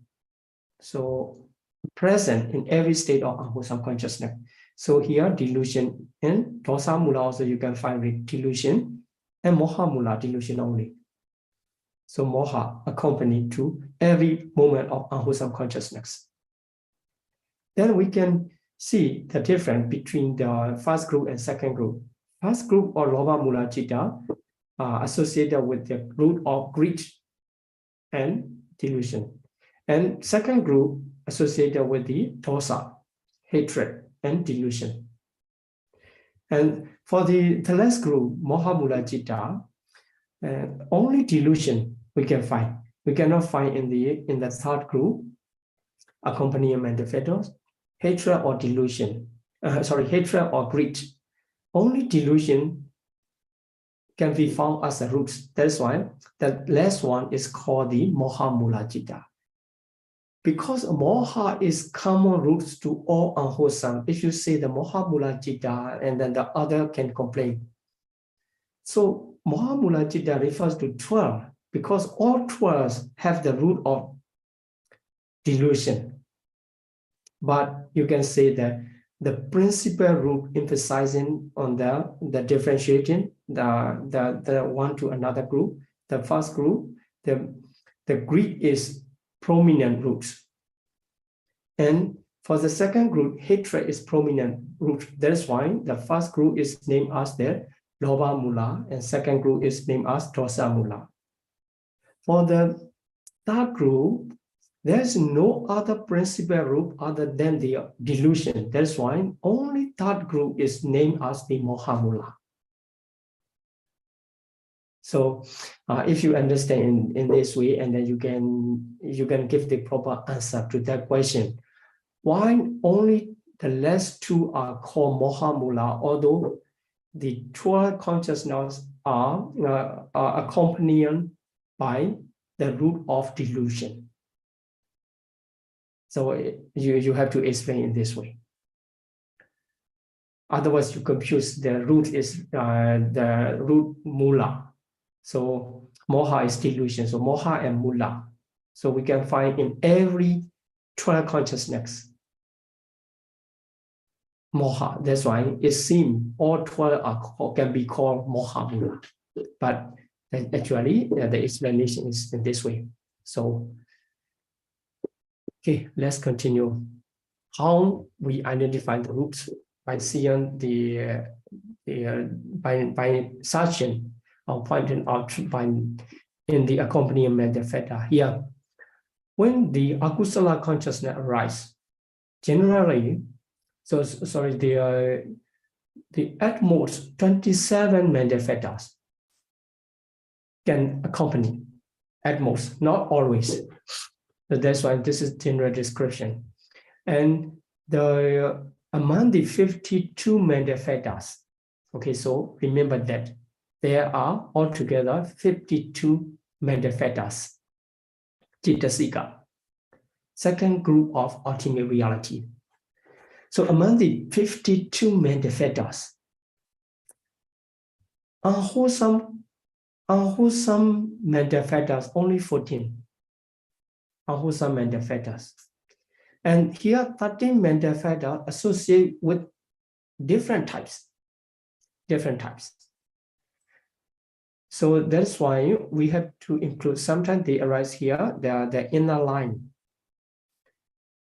so present in every state of unwholesome consciousness. So here, delusion and dosa mula also you can find delusion, and moha mula delusion only. So moha accompanied to every moment of unwholesome consciousness. Then we can see the difference between the first group and second group. First group or lobha mula citta associated with the root of greed and delusion. And second group associated with the dosa, hatred and delusion. And for the last group, moha mula citta, only delusion we can find. we cannot find in the third group accompaniment factors, hatred or delusion. Hatred or greed. Only delusion can be found as a root. That's why the last one is called the moha mula citta. Because moha is common roots to all unwholesome. If you say the moha mula citta, and then the other can complain. So moha mula citta refers to 12 because all 12 have the root of delusion. But you can say that the principal root emphasizing on the differentiating the one to another group. The first group, the greed is prominent roots. And for the second group, hatred is prominent root. That's why the first group is named as the Lobha Mula, and second group is named as Dosa Mula. For the third group, there is no other principal root other than the delusion. That's why only third group is named as the Moha Mula. So if you understand in this way, and then you can give the proper answer to that question. Why only the last two are called Moha Mula, although the 12 consciousness are accompanied by the root of delusion? So you have to explain in this way. Otherwise, you confuse the root is the root mula. So moha is delusion. So moha and mula. So we can find in every 12 consciousness moha. That's why it seems all 12 can be called moha mula. But actually, the explanation is in this way. So, okay, let's continue. How we identify the roots by seeing by searching or pointing out in the accompaniment factor here. When the Akusala consciousness arises, generally, the at most 27 mental factors can accompany, at most, not always. So that's why this is general description. And among the 52 mental factors, okay, so remember that there are altogether 52 mental factors. Citta, second group of ultimate reality. So among the 52 mental factors, unwholesome mental factors, only 14. Unwholesome mental factors. And here 13 mental factors associate with different types. So that's why we have to include, sometimes they arise here, they are the inner line,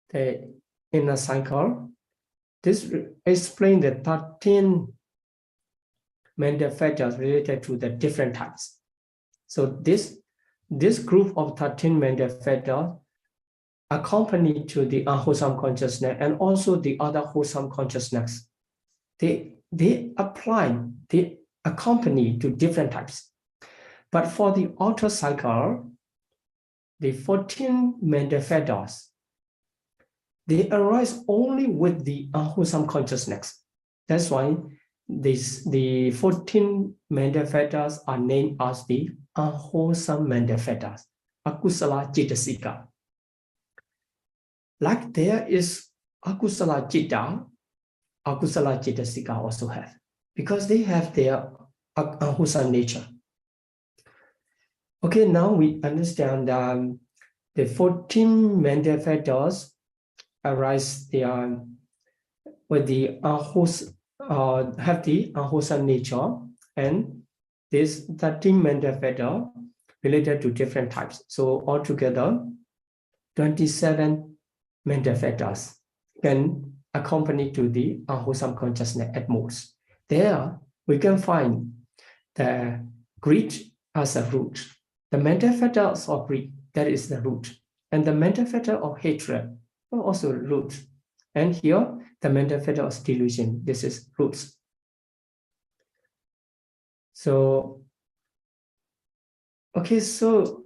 the inner cycle. This explains the 13 mental factors related to the different types. So this group of 13 mental factors accompany to the unwholesome consciousness and also the other wholesome consciousness. They accompany to different types. But for the outer cycle, the 14 mental factors, they arise only with the unwholesome consciousness. That's why the 14 mental factors are named as the unwholesome mental factors, Akusala Citta. Like there is Akusala Citta, Akusala Citta also have, because they have their unwholesome nature. Okay, now we understand the 14 mental factors arise with the have the unwholesome nature, and this 13 mental factors related to different types. So altogether, 27 mental factors can accompany to the unwholesome consciousness at most. There we can find the greed as a root. The mental factors of greed, that is the root. And the mental factor of hatred are also root. And here, the mental factor of delusion, this is roots. So, okay, so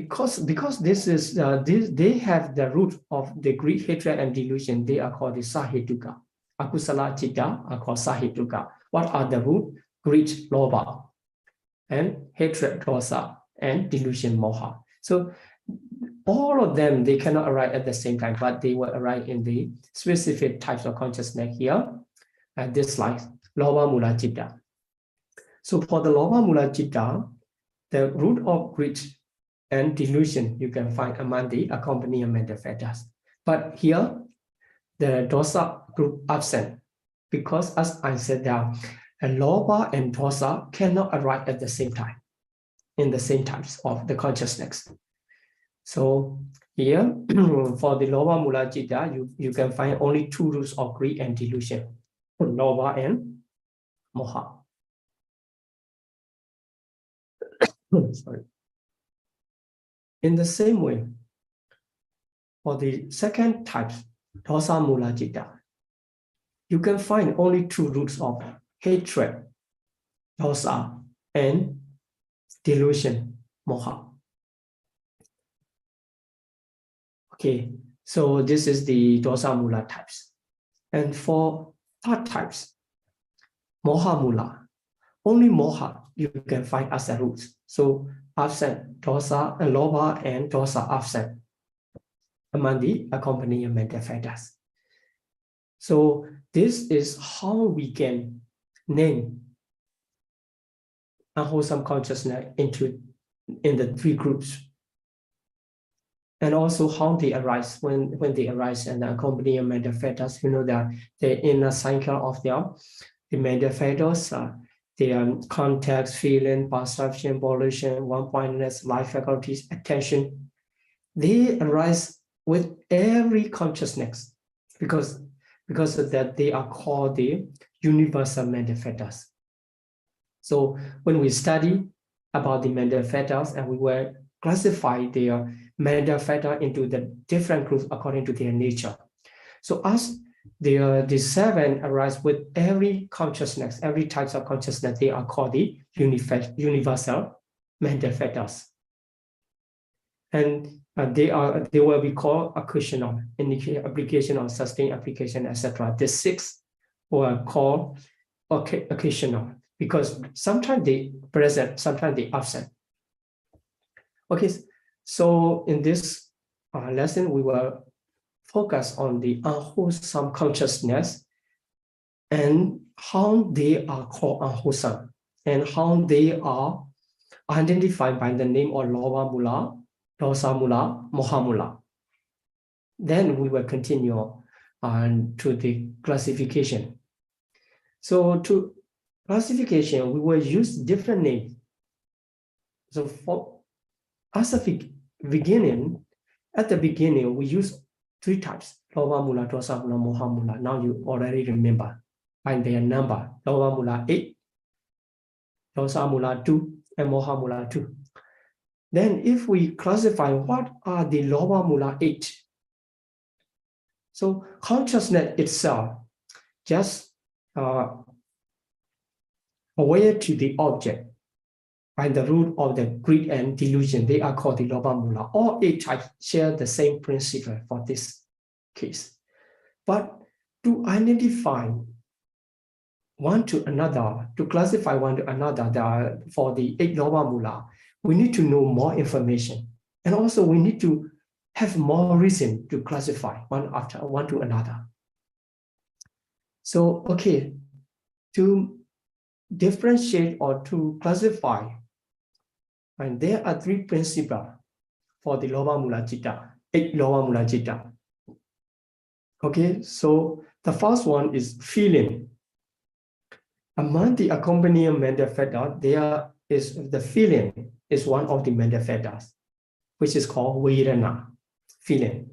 because this is they have the root of the greed, hatred, and delusion. They are called the sahetuka. Akusala Citta are called sahetuka. What are the root? Greed, lobha, and hatred, dosa, and delusion, moha. So all of them, they cannot arise at the same time, but they will arise in the specific types of consciousness here. And this slide, lobha mula citta. So for the lobha mula citta, the root of greed and delusion you can find among the accompanying mental factors. But here, the dosa group absent, because as I said there, a lobha and dosa cannot arise at the same time, in the same types of the consciousness. So here, for the lobha mula citta, you can find only two roots of greed and delusion, lobha and moha. Sorry. In the same way, for the second type, dosa mula citta, you can find only two roots of hatred, dosa, and delusion, moha. Okay, so this is the dosa mula types. And for third types, moha mula, only moha you can find as a root. So absent dosa and lobha and dosa absent among the accompanying mental factors. So this is how we can name unwholesome consciousness in the three groups, and also how they arise when they arise and the accompanying mental factors. You know that the inner cycle of the mental factors, their context, feeling, perception, volition, one-pointedness, life faculties, attention, they arise with every consciousness because of that they are called the universal mental factors. So when we study about the mental factors and we will classify their mental factor into the different groups according to their nature. So as the seven arise with every consciousness, every types of consciousness, they are called the universal mental factors. And they will be called occasional, application or sustained application, etc. The six were called occasional because sometimes they present, sometimes they absent. Okay, so in this lesson, we will focus on the unwholesome consciousness and how they are called unwholesome and how they are identified by the name of lobha mula, dosa mula, moha mula. Then we will continue to the classification. So to classification, we will use different names. So for as a beginning, at the beginning, we use three types, lobha mula, dosa mula, moha mula. Now you already remember by their number, lobha mula 8, dosa mula 2, and moha mula 2. Then if we classify what are the lobha mula 8, so consciousness itself just aware to the object by the root of the greed and delusion, they are called the lobha mula. All 8 types share the same principle for this case. But to identify one to another, to classify one to another, for the 8 lobha mula, we need to know more information. And also we need to have more reason to classify one to another. So, okay, to differentiate or to classify, and there are 3 principles for the lobha mula citta, 8 lobha mula citta. Okay, so the first one is feeling. Among the accompanying mental factors, there is the feeling is one of the mental factors, which is called vedana, feeling.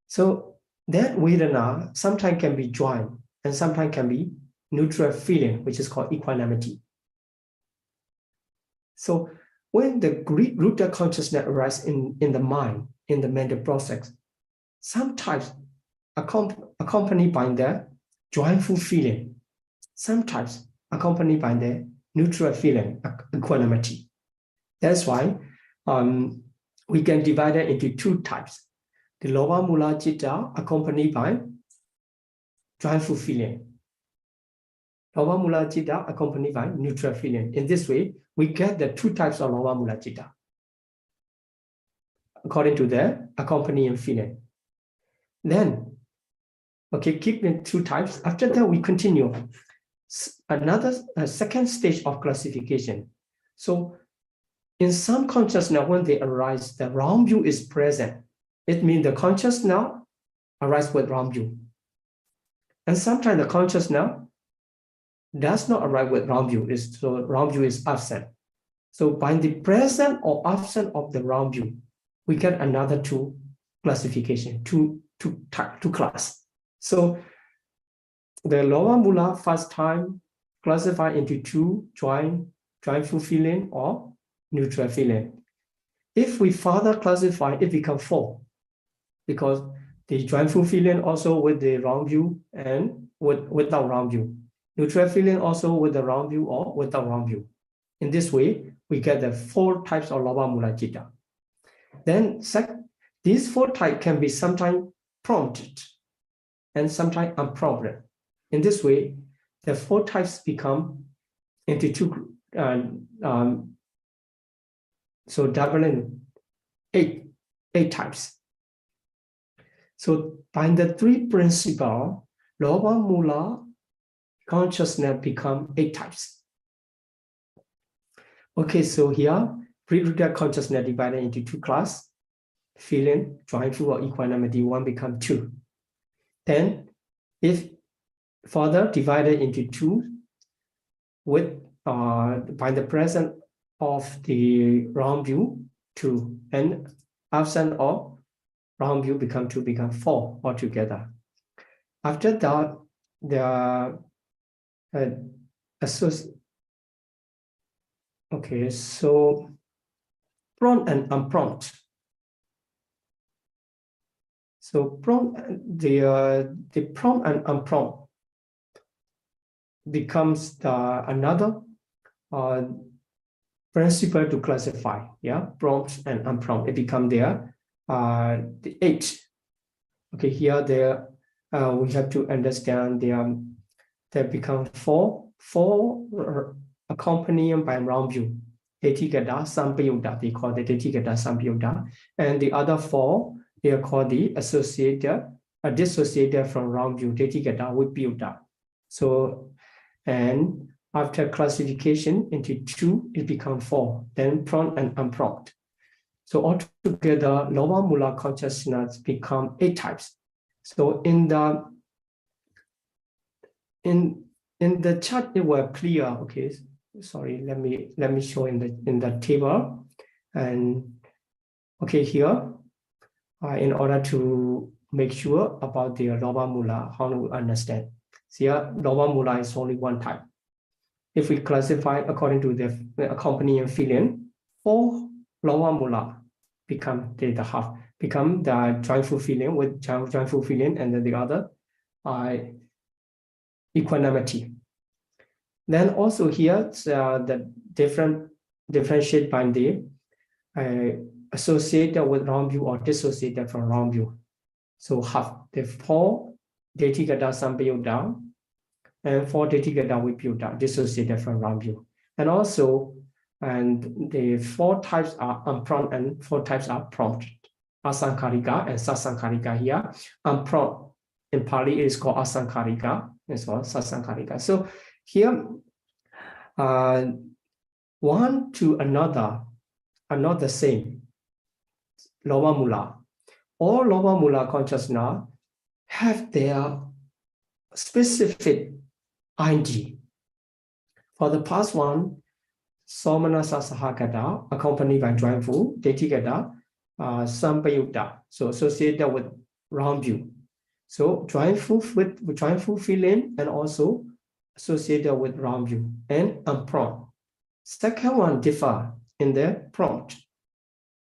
So that vedana sometimes can be joint and sometimes can be neutral feeling, which is called equanimity. So when the greed-rooted consciousness arises in the mind, in the mental process, sometimes accompanied by the joyful feeling, sometimes accompanied by the neutral feeling, equanimity. That's why we can divide it into two types. The Loba Mula Citta accompanied by joyful feeling. Loba Mula Citta accompanied by neutral feeling. In this way, we get the two types of Loba Mula Citta according to the accompanying feeling. Then, okay, keep the two types. After that, we continue. Another second stage of classification. So, in some consciousness, when they arise, the wrong view is present. It means the consciousness arises with wrong view. And sometimes the consciousness does not arise with wrong view. So wrong view is absent. So by the presence or absence of the wrong view, we get another two classification, two class. So the lower mula first time classified into two, joyful feeling or neutral feeling. If we further classify, it becomes four, because the joyful feeling also with the wrong view and without wrong view. Neutral feeling also with the wrong view or without wrong view. In this way, we get the four types of Loba Mula Citta. Then these four types can be sometimes prompted and sometimes unprompted. In this way, the four types become into two, so doubling eight types. So by the three principles, Loba Mula consciousness become 8 types. Okay, so here, pre-rooted consciousness divided into two classes, feeling, joyful or equanimity, one become 2. Then, if further divided into 2, with by the presence of the wrong view, 2, and absent of wrong view become 2, become 4 altogether. After that, the okay, so prompt and unprompt. So the prompt and unprompt becomes another principle to classify. Yeah, prompt and unprompt. It become there the 8. Okay, here there we have to understand there become four accompanied by wrong view. Detigata, Sampayutta, they call the Detigata Sampayutta. And the other 4, they are called the associated, dissociated from wrong view, Detigata Vipayutta. So, and after classification into 2, it becomes 4, then prompt and unprompt. So altogether, Lower Mula consciousness become 8 types. So in the chart, it was clear. Okay, sorry. Let me show in the table. And okay, here, in order to make sure about the Lower Mula, how do we understand? See, here, Lower Mula is only one type. If we classify according to the accompanying feeling, 4 Lower Mula become become the joyful feeling with joyful feeling, and then the other equanimity. Then also here, the differentiate by the associated with wrong view or dissociated from wrong view. So have the 4 Detigata Sampayutta and 4 Detigata Vipayutta dissociated from wrong view. And also, and the 4 types are unprompt and 4 types are prompted. Asankarika and Sasankarika here. Unprompt in Pali is called Asankarika as well, Sasankarika. So here, one to another are not the same. Lower Mula. All Lower Mula consciousness have their specific ID. For the past one, Somanasa Sahagata, accompanied by joyful, Detigata, Sampayutta, so associated with wrong view. So joyful with joyful feeling and also associated with wrong view and unprompt. Second one differ in the prompt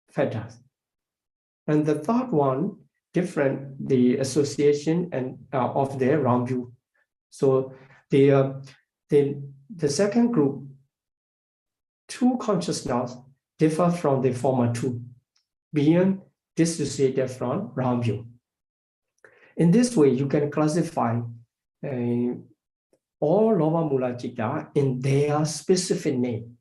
factors. And the third one different the association and of the wrong view. So the second group, 2 consciousness differ from the former two, being dissociated from round view. In this way, you can classify all Lobha Mula Citta in their specific name.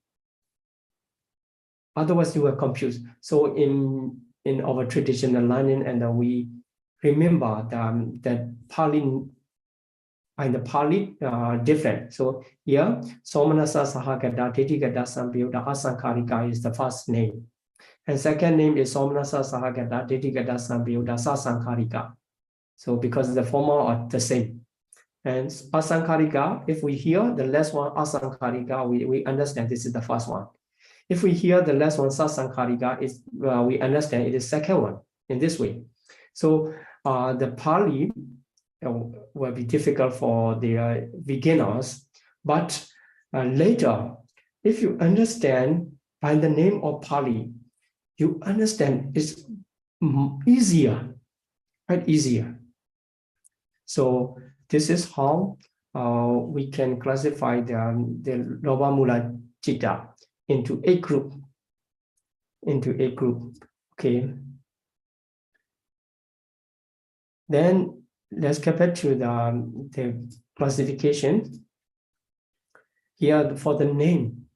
Otherwise, you are confused. So in our traditional learning, and we remember that Pāli and the Pāli are different. So here, Somanasa Sahagata, Titigata Sambyuta Asankarika is the first name. And second name is Somanasa Sahagata, Titigata Sambyuta Sasankarika. So because the former are the same. And Asankarika, if we hear the last one, Asankarika, we understand this is the first one. If we hear the last one, Sasankarika, we understand it is the second one in this way. So the Pāli will be difficult for the beginners, but later, if you understand by the name of Pāli, you understand it's easier, quite easier. So this is how we can classify the Lobha Mula Citta into a group. Okay. Then let's get back to the classification. Here for the name,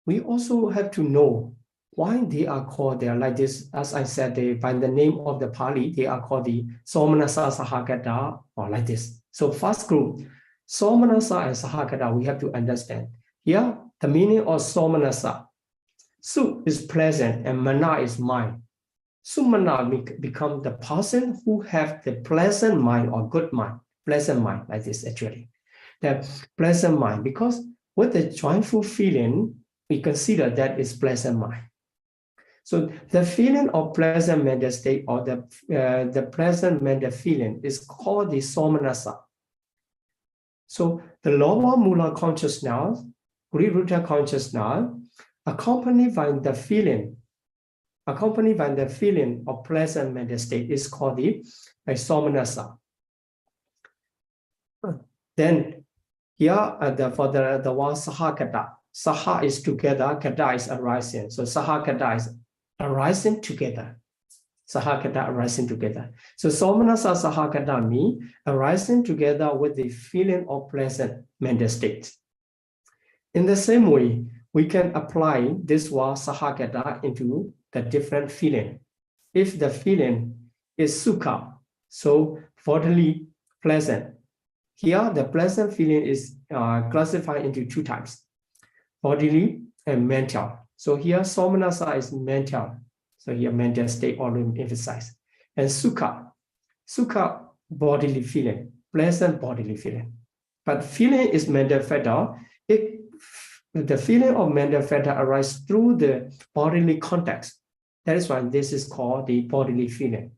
we also have to know why they are called there like this. As I said, by the name of the Pāli, they are called the Somanasa Sahagata, or like this. So first group, Somanasa and Sahagata, we have to understand. Here, the meaning of Somanasa, Su is pleasant and Mana is mind. Sumana become the person who have the pleasant mind or good mind, pleasant mind like this actually. The pleasant mind, because with the joyful feeling, we consider that is pleasant mind. So the feeling of pleasant mental state or the pleasant mental feeling is called the Somanasa. So the Lobha Mula consciousness, Guru-Ruta consciousness, accompanied by the feeling of pleasant mental state is called the Somanasa. Then here for the one Sahagata, Saha is together, Kata is arising. So Sahagata is arising together. Sahagata arising together. So Somanasa Sahagata means arising together with the feeling of pleasant mental state. In the same way, we can apply this word Sahagata into the different feeling. If the feeling is sukha, so bodily pleasant. Here, the pleasant feeling is classified into two types, bodily and mental. So here, Somanasa is mental. So here, mental state already emphasized. And sukha bodily feeling, pleasant bodily feeling. But feeling is mental factor. The feeling of mental factor arises through the bodily context. That is why this is called the bodily feeling.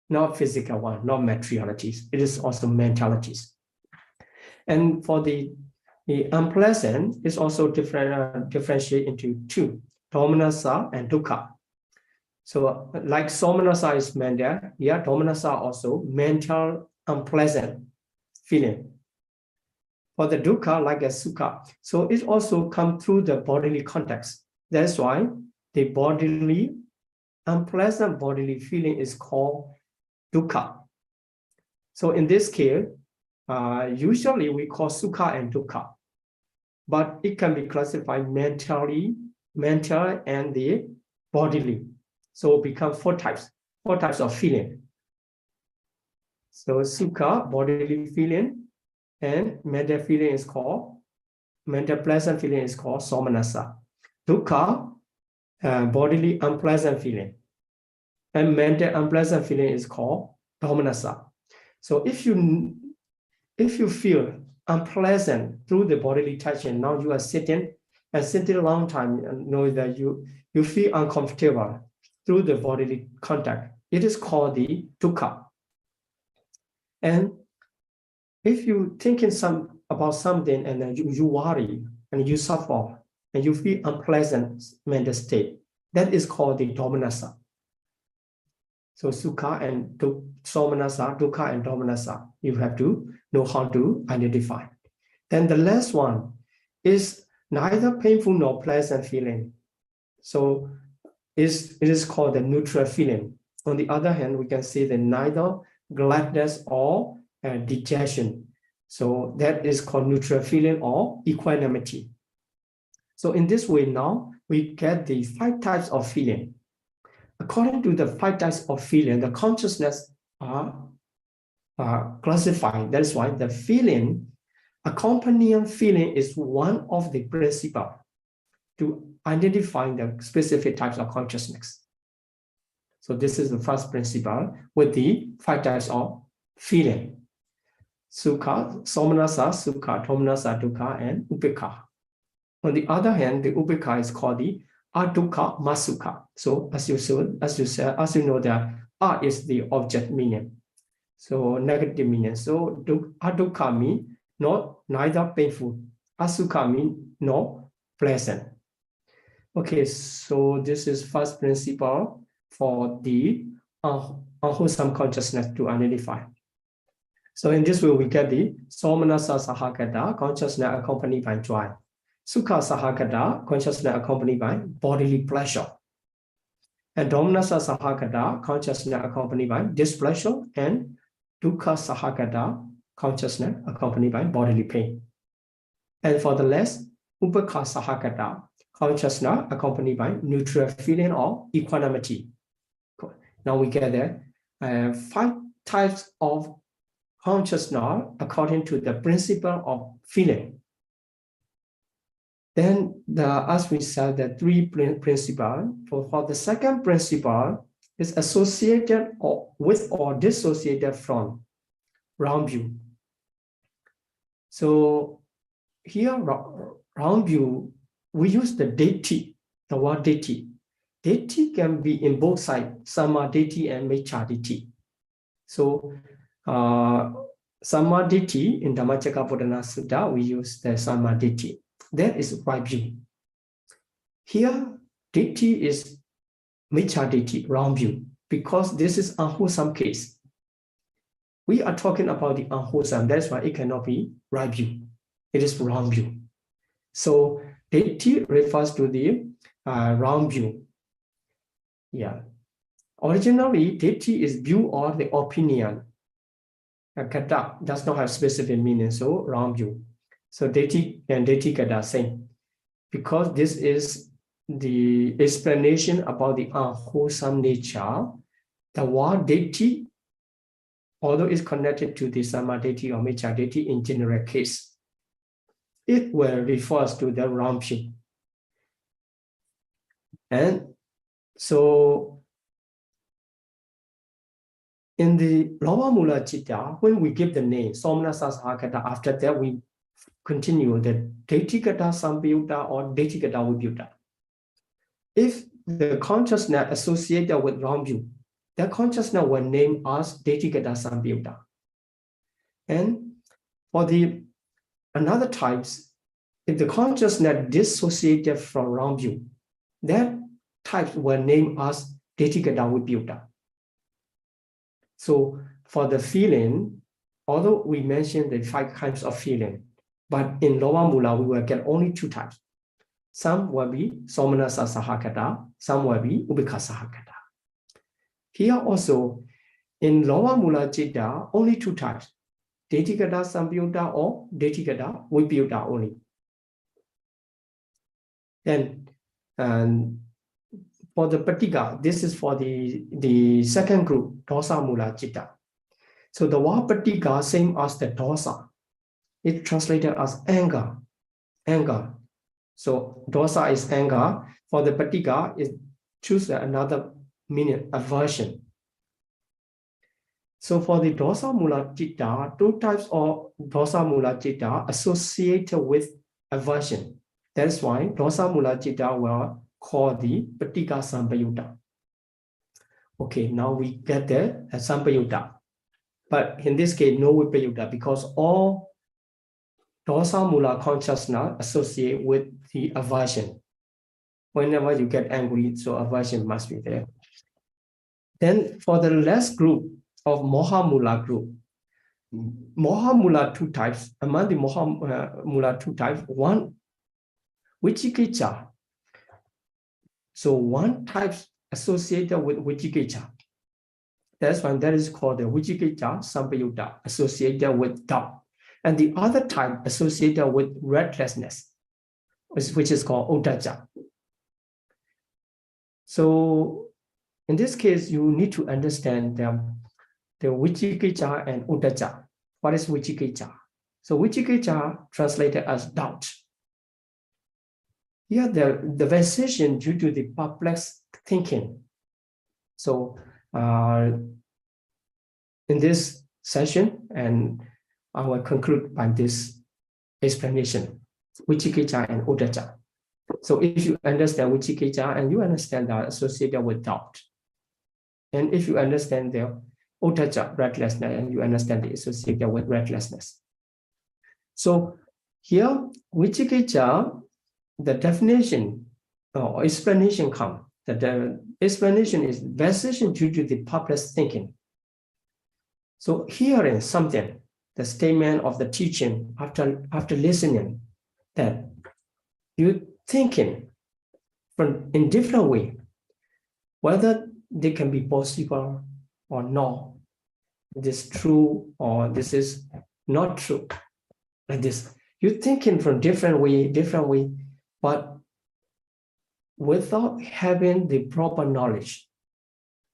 Not physical one, not materialities. It is also mentalities. And for the unpleasant, is also differentiate into two, domanassa and dukkha. So like somanassa is mental, yeah, domanassa also mental unpleasant feeling. For the dukkha, like a sukha, so it also comes through the bodily context. That's why the bodily, unpleasant bodily feeling is called dukkha. So in this case, usually we call sukha and dukkha, but it can be classified mental and the bodily. So it becomes four types of feeling. So sukha, bodily feeling, and mental feeling is called, mental pleasant feeling is called somanassa. Dukkha, bodily unpleasant feeling. And mental unpleasant feeling is called domanassa. So if you feel unpleasant through the bodily touching, now you are sitting a long time and know that you feel uncomfortable through the bodily contact. It is called the dukkha. And if you thinking about something and then you worry and you suffer and you feel unpleasant mental state, that is called the domanassa. So sukha and somanassa, dukkha and domanassa, you have to know how to identify. Then the last one is neither painful nor pleasant feeling. So it is called the neutral feeling. On the other hand, we can say that neither gladness or dejection. So that is called neutral feeling or equanimity. So in this way now, we get the 5 types of feeling. According to the 5 types of feeling, the consciousness are classified. That's why the feeling, accompanying feeling is one of the principles to identify the specific types of consciousness. So this is the first principle with the 5 types of feeling. Sukha, somanasa, sukha, domanasa, dukkha, and upekkha. On the other hand, the upekkha is called the adukkha masukha. So as you know that a is the object meaning. So negative meaning. So adukkha means neither painful. Asukha means not pleasant. Okay, so this is first principle for the unwholesome consciousness to identify. So in this way, we get the somanasa sahagata, consciousness accompanied by joy. Sukha sahagata, consciousness accompanied by bodily pleasure. And domanasa sahagata, consciousness accompanied by displeasure. And dukkha sahagata, consciousness accompanied by bodily pain. And for the last, upekkha sahagata, consciousness accompanied by neutral feeling or equanimity. Now we get there 5 types of consciousness according to the principle of feeling. Then, as we said, the 3 principles. For the second principle is associated with or dissociated from round view. So here, round view, we use the deity, the word deity. Deity can be in both sides, samma deity and miccha deity. So, samma deity in Dhammacakkappavattana Sutta, we use the samma deity. That is right view. Here, deity is miccha deity, wrong view, because this is unwholesome case. We are talking about the unwholesome, that's why it cannot be right view. It is wrong view. So, deity refers to the wrong view. Yeah. Originally, deity is view or the opinion. Kata does not have specific meaning, so wrong view. So deity and deity kata same. Because this is the explanation about the unwholesome nature, the word deity, although it's connected to the samma deity or miccha deity in general case, it will refers to the wrong view. And so in the Loma Mula Citta, when we give the name Somanasa Sahagata, after that we continue the Detikata Sambayutta or Detikata Vibhutta. If the consciousness associated with wrong view, that consciousness will name as Detikata Sambayutta. And for the another types, if the consciousness dissociated from wrong view, that types will name as Detikata Vibhutta. So for the feeling, although we mentioned the 5 kinds of feeling, but in Loma Mula, we will get only 2 types. Some will be Somanasa Sahagata, some will be Upekkha Sahagata. Here also, in Loma Mula Citta, only 2 types, Detikata Sambayutta or Detikata Vibhutta only. Then, for the Paṭika, this is for the second group, Dosa Mula Citta. So the word Paṭika, same as the Dosa. It's translated as anger. Anger. So dosa is anger. For the Paṭika, it choose another meaning, aversion. So for the Dosa Mula Citta, 2 types of Dosa Mula Citta associated with aversion. That's why Dosa Mula Citta will call the Paṭika Sambayutta. Okay, now we get the Sambayutta. But in this case, no Vibhutta, because all Dosa Mula consciousness associate with the aversion. Whenever you get angry, so aversion must be there. Then for the last group of Moha Mula group, Moha Mula 2 types, among the Moha Mula 2 types, one, Vicikicca. So one type associated with Vicikicca. That's one that is called the Vicikicca Sampayutta, associated with doubt. And the other type associated with restlessness, which is called Uddhacca. So in this case, you need to understand the Vicikicca and Uddhacca. What is Vicikicca? So Vicikicca translated as doubt. Here, the vexation due to the perplexed thinking. So in this session, and I will conclude by this explanation, Vicikicca and Uddhacca. So if you understand Vicikicca and you understand that associated with doubt, and if you understand the Uddhacca, restlessness, and you understand the associated with restlessness. So here, Vicikicca, the definition or explanation comes. The explanation is vexation due to the perplexed thinking. So hearing something, the statement of the teaching after listening, that you thinking from in different way, whether they can be possible or not, this is true or this is not true, like this. You're thinking from different way, but without having the proper knowledge,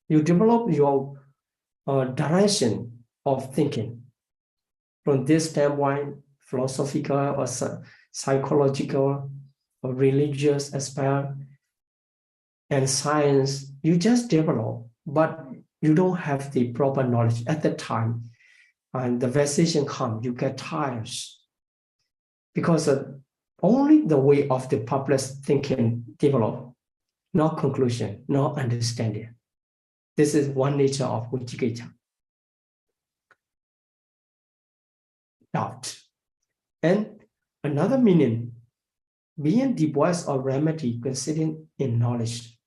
you develop your direction of thinking from this standpoint, philosophical or psychological or religious aspect and science. You just develop, but you don't have the proper knowledge at the time, and the vexation comes, you get tired because only the way of the perplexed thinking develop, not conclusion, not understanding. This is one nature of Vicikicca. Doubt. And another meaning, being devoid of remedy considering in knowledge.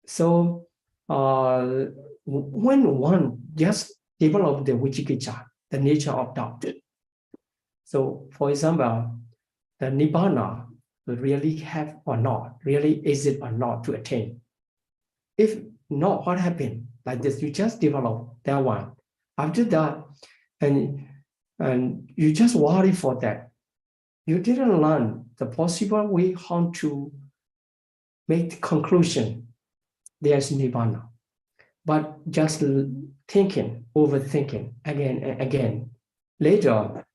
So when one just develop the Vicikicca, the nature of doubt. So for example, the Nibbana will really have or not, really is it or not to attain. If not, what happened? Like this, you just develop that one. After that, and you just worry for that. You didn't learn the possible way how to make the conclusion. There's Nibbana. But just thinking, overthinking again and again. Later,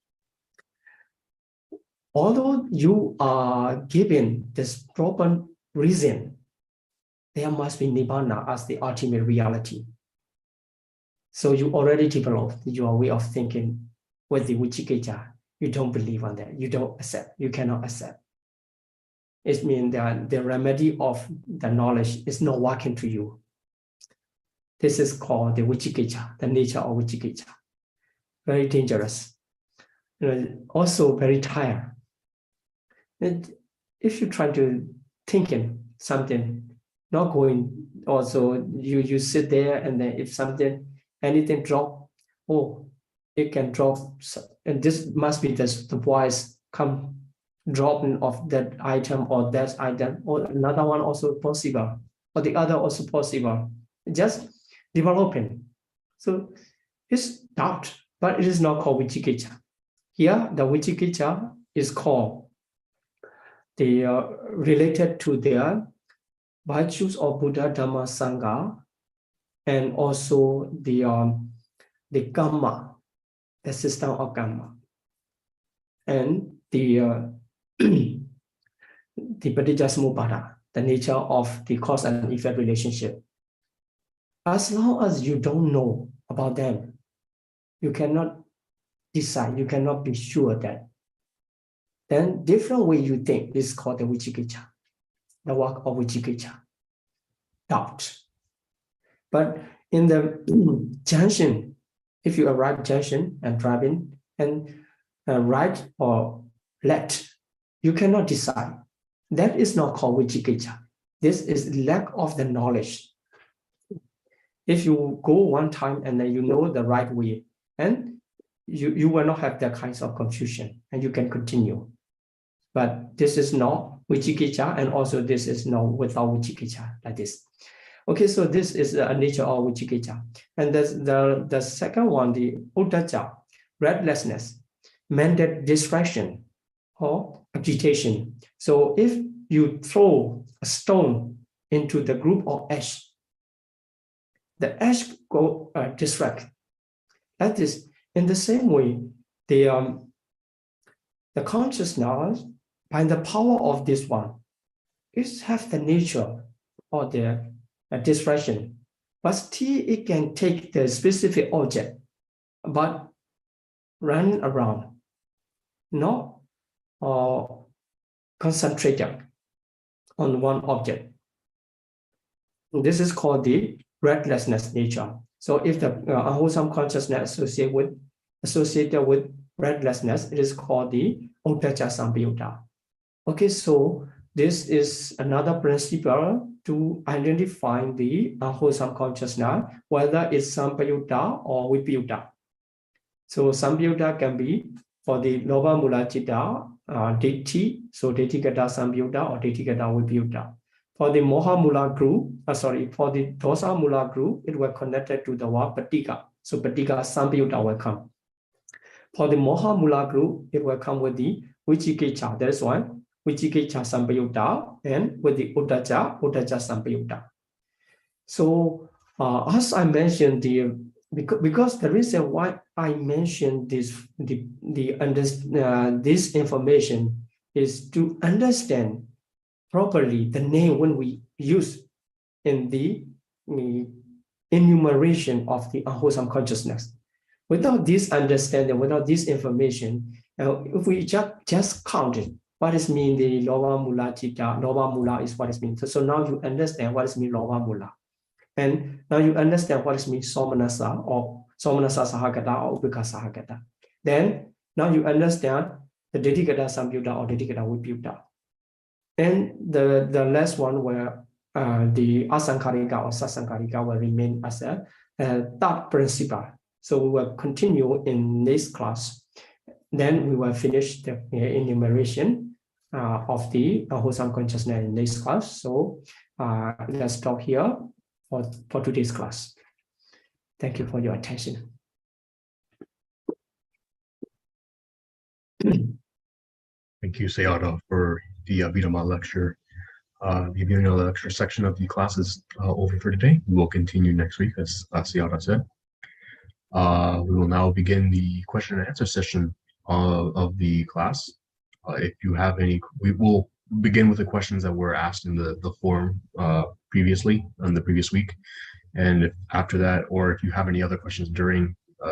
although you are given this proper reason, there must be Nibbana as the ultimate reality. So you already developed your way of thinking with the Vicikicca. You don't believe on that. You don't accept. You cannot accept. It means that the remedy of the knowledge is not working to you. This is called the Vicikicca, the nature of Vicikicca. Very dangerous. Also very tired. And if you try to thinking something, not going, also you sit there and then if anything drop, oh, it can drop. And this must be the voice come dropping of that item or that item, or another one also possible, or the other also possible. Just developing. So it's doubt, but it is not called Vicikicca. Here, the Vicikicca is called the related to their virtues of Buddha, Dhamma, Sangha, and also the karma, the system of karma, and the Paticcasamuppada, the nature of the cause and effect relationship. As long as you don't know about them, you cannot decide, you cannot be sure that. Then different way you think is called the Vicikicca, the work of Vicikicca, doubt. But in the junction, if you arrive at junction and driving and right or left, you cannot decide. That is not called Vicikicca. This is lack of the knowledge. If you go one time and then you know the right way, and you will not have that kinds of confusion and you can continue. But this is not Vichikicha, and also this is no without Vichikicha, like this. Okay, so this is a nature of Vichikicha. And the second one, the Uddhacca, restlessness, mental distraction or agitation. So if you throw a stone into the group of ash, the ash go distract. That is, in the same way, the consciousness, by the power of this one, it has the nature or the distraction, but still it can take the specific object, but run around, not concentrated on one object. This is called the restlessness nature. So if the unwholesome consciousness associated with restlessness, it is called the Uddhacca Sambayutta. Okay, so this is another principle to identify the unwholesome consciousness, whether it's Sambayutta or Vipayutta. So Sambayutta can be for the Lobha Mula Citta, Ditti, so Ditthikata Sambayutta or Ditthikata Vipayutta. For the Moha Mula group, for the Dosa Mula group, it will connected to the word Patika. So Patika Sambayutta will come. For the Moha Mula group, it will come with the Vichikicha. That is why Vichikicha Sambayutta, and with the Uddhacca Sambayutta. So as I mentioned, because the reason why I mentioned this this information is to understand properly the name when we use in the enumeration of the unwholesome consciousness. Without this understanding, without this information, if we just count it, what does mean the Lobha Mula Citta? Lobha Mula is what it means. So now you understand what it means Lobha Mula. And now you understand what it means Somanasa or Somanasa Sahagata or Upekha Sahagata. Then now you understand the Ditthikata Sambayutta or Ditthikata Vipayutta. And the last one where the Asankarika or Sasankarika will remain as a third principle. So we will continue in this class. Then we will finish the enumeration of the unwholesome consciousness in this class. So let's stop here for today's class. Thank you for your attention. Thank you, Sayadaw, for the Abhidhamma lecture. The Abhidhamma lecture section of the class is over for today. We will continue next week, as Sayadaw said. We will now begin the question and answer session of the class. If you have any, we will begin with the questions that were asked in the forum previously on the previous week. And if after that, or if you have any other questions during